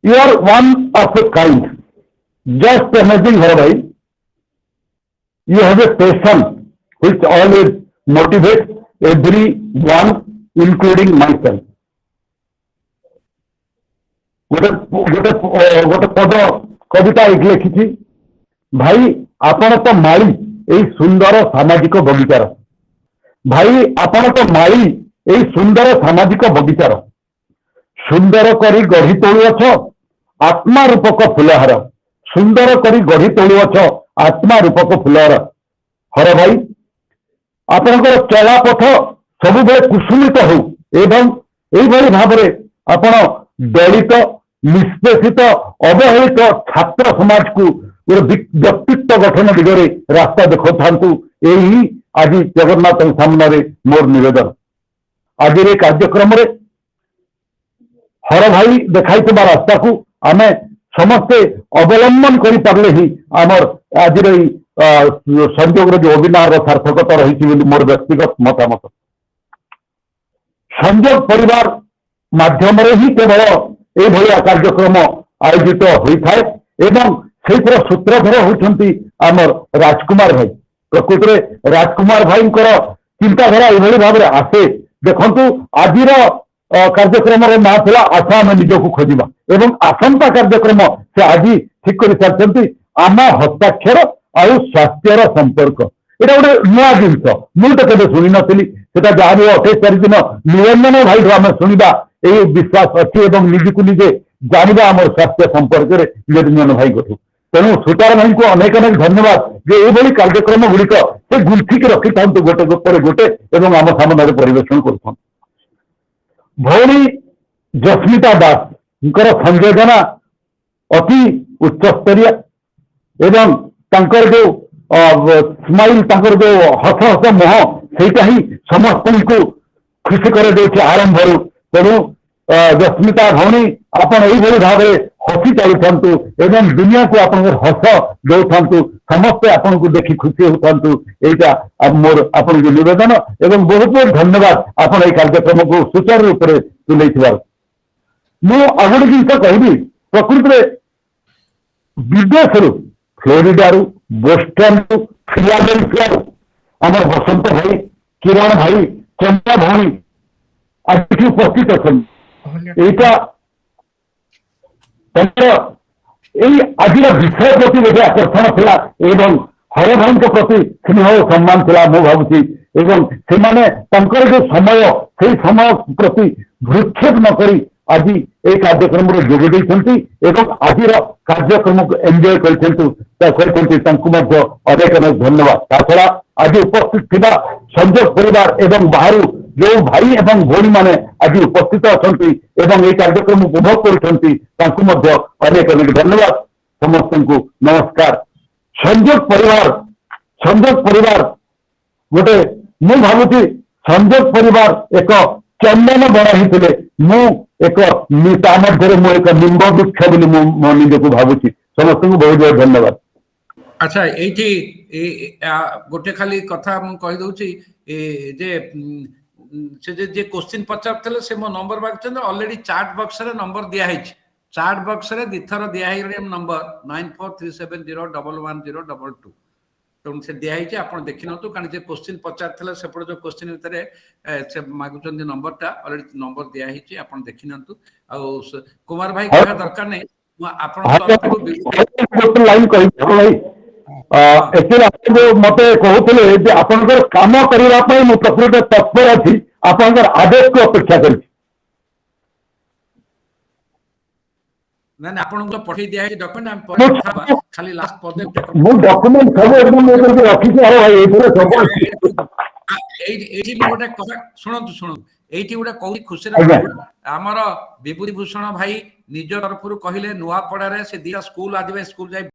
you are one of a kind just amazing हर भाई you have a passion which always motivate everyone including myself गोटे गोटे गोटे पद कविता एक लिखी भाई आपण तो माली यही सुंदर सामाजिक बगीचार भाई आपण तो माली यही सुंदर सामाजिक बगीचार सुंदर करी गढ़ी तोलुअछ आत्मा रूपक फुलहार सुंदर करी गढ़ी तोलुअछ आत्मा रूपक फुलहार हर भाई आपणकर चलापथ सब कुसुमित हो एवं यही भाव में आपण दलित निष्पेषित अवहेलित छात्र समाज को व्यक्तित्व गठन दिगरे रास्ता देखा यही आज जगन्नाथ सामने मोर निवेदन। आज कार्यक्रम हर भाई देखाई रास्ता को आम समस्ते अवलंबन कर ही आमर आज संयोग जो वेबिनार सार्थकता रही मोर व्यक्तिगत मतामत। संयोग परिवार माध्यम ही केवल ये कार्यक्रम आयोजित होता है एवं से सूत्रधर होती आमर राजकुमार भाई। प्रकृत में राजकुमार भाई चिंताधारा ये भाव में आसे। देखु आज कार्यक्रम ना था आशा आम निजक खोजा एवं आसंता कार्यक्रम से आज ठीक कर सारी आम हस्ताक्षर आउ स्वास्थ्यर संपर्क यहाँ गोटे नुआ जिनस मुझे केवे शुणी नी से जहाँ भी 28 तारीख दिन निरंजन भाई आम शुणा यही विश्वास अच्छी निजक निजे जाना आम स्वास्थ्य संपर्क में निरंजन भाई को। तेणु सुतार भाई को अनेक अनेक धन्यवाद जे ये कार्यक्रम गुड़िक से गुंथिक रखी था गोटे पर गोटे आम सामने परिवेषण कर। भौणी जस्मिता दास संयोजना अति उच्चस्तरीय एवं तांकर जो स्माइल तांकर जो हस हस मुह सेटा ही समस्त को खुशी कर देछि आरंभ। तेणु जस्मिता भौणी आपण यही भाव हसी चलु एवं दुनिया को आप हस दौ समस्ते आपन को देखी खुशी होता यहाँ मोर आपन जो निवेदन एवं बहुत बहुत धन्यवाद आपन ये कार्यक्रम को सुचारू रूप से तुले। मु आगोटे जिन कहि प्रकृत में विदेश फ्लोरिडा बोस्टन फिलाडेल्फिया आम बसंत भाई किरण भाई चंदा भाई आज उपस्थित अच्छा आज विषय प्रति गोटे आकर्षण थिला एवं हर भाई प्रति स्नेह और सम्मान थिला मु भावुची एवं से जो समय प्रति भ्रूक्षेप नक आज ये कार्यक्रम जोग देती एवं आज कार्यक्रम को एंजॉय करते अनेक अनेक धन्यवाद। ताछड़ा आज उपस्थित थिबा संयोग परिवार एवं बाहर जो भाई एवं भौणी माने आज उपस्थित अच्छा एवं ये कार्यक्रम उपभोग कर अनेक अनेक धन्यवाद। समस्त को नमस्कार। संयोग परिवार गोटे मु भावुची संयोग परिवार एक चंदन बना मु एक ता मध्य एक निम्ब वृक्ष बोली मो निजक भावुची। समस्त को बहुत बहुत धन्यवाद। अच्छा ये गोटे खाली कथा मु कहि दउची जे से जे क्वेश्चन पचारथले से मो नंबर मागछन ऑलरेडी चैट बॉक्स रे नंबर दिया है। चैट बॉक्स रे दिथर दिया है नंबर 9437011022 तो से दिया है आपण देखि नतु कारण जे क्वेश्चन पचारथले सेपड जो क्वेश्चन भितरे से मागुचन नंबर ता ऑलरेडी नंबर दिया है आपण देखि नतु। आ कुमार भाई कहा दरकार नै आपण लाइन कहि भाई एक्चुअली आप जो मत कहते आपण काम करने मु प्रकृत तत्पर अच्छी आपण आदेश को अपेक्षा कर पठे दिया है डॉक्यूमेंट खाली लास्ट प्रोजेक्ट मु डॉक्यूमेंट सब एकदम रखी थी। अरे भाई एठी गोटे कथा सुनंतु एठी गोटे कौरी खुशी आमर विभूति भूषण भाई निज तरफ कहले नुआपड़ा से 2 स्कूल आज स्कूल जाए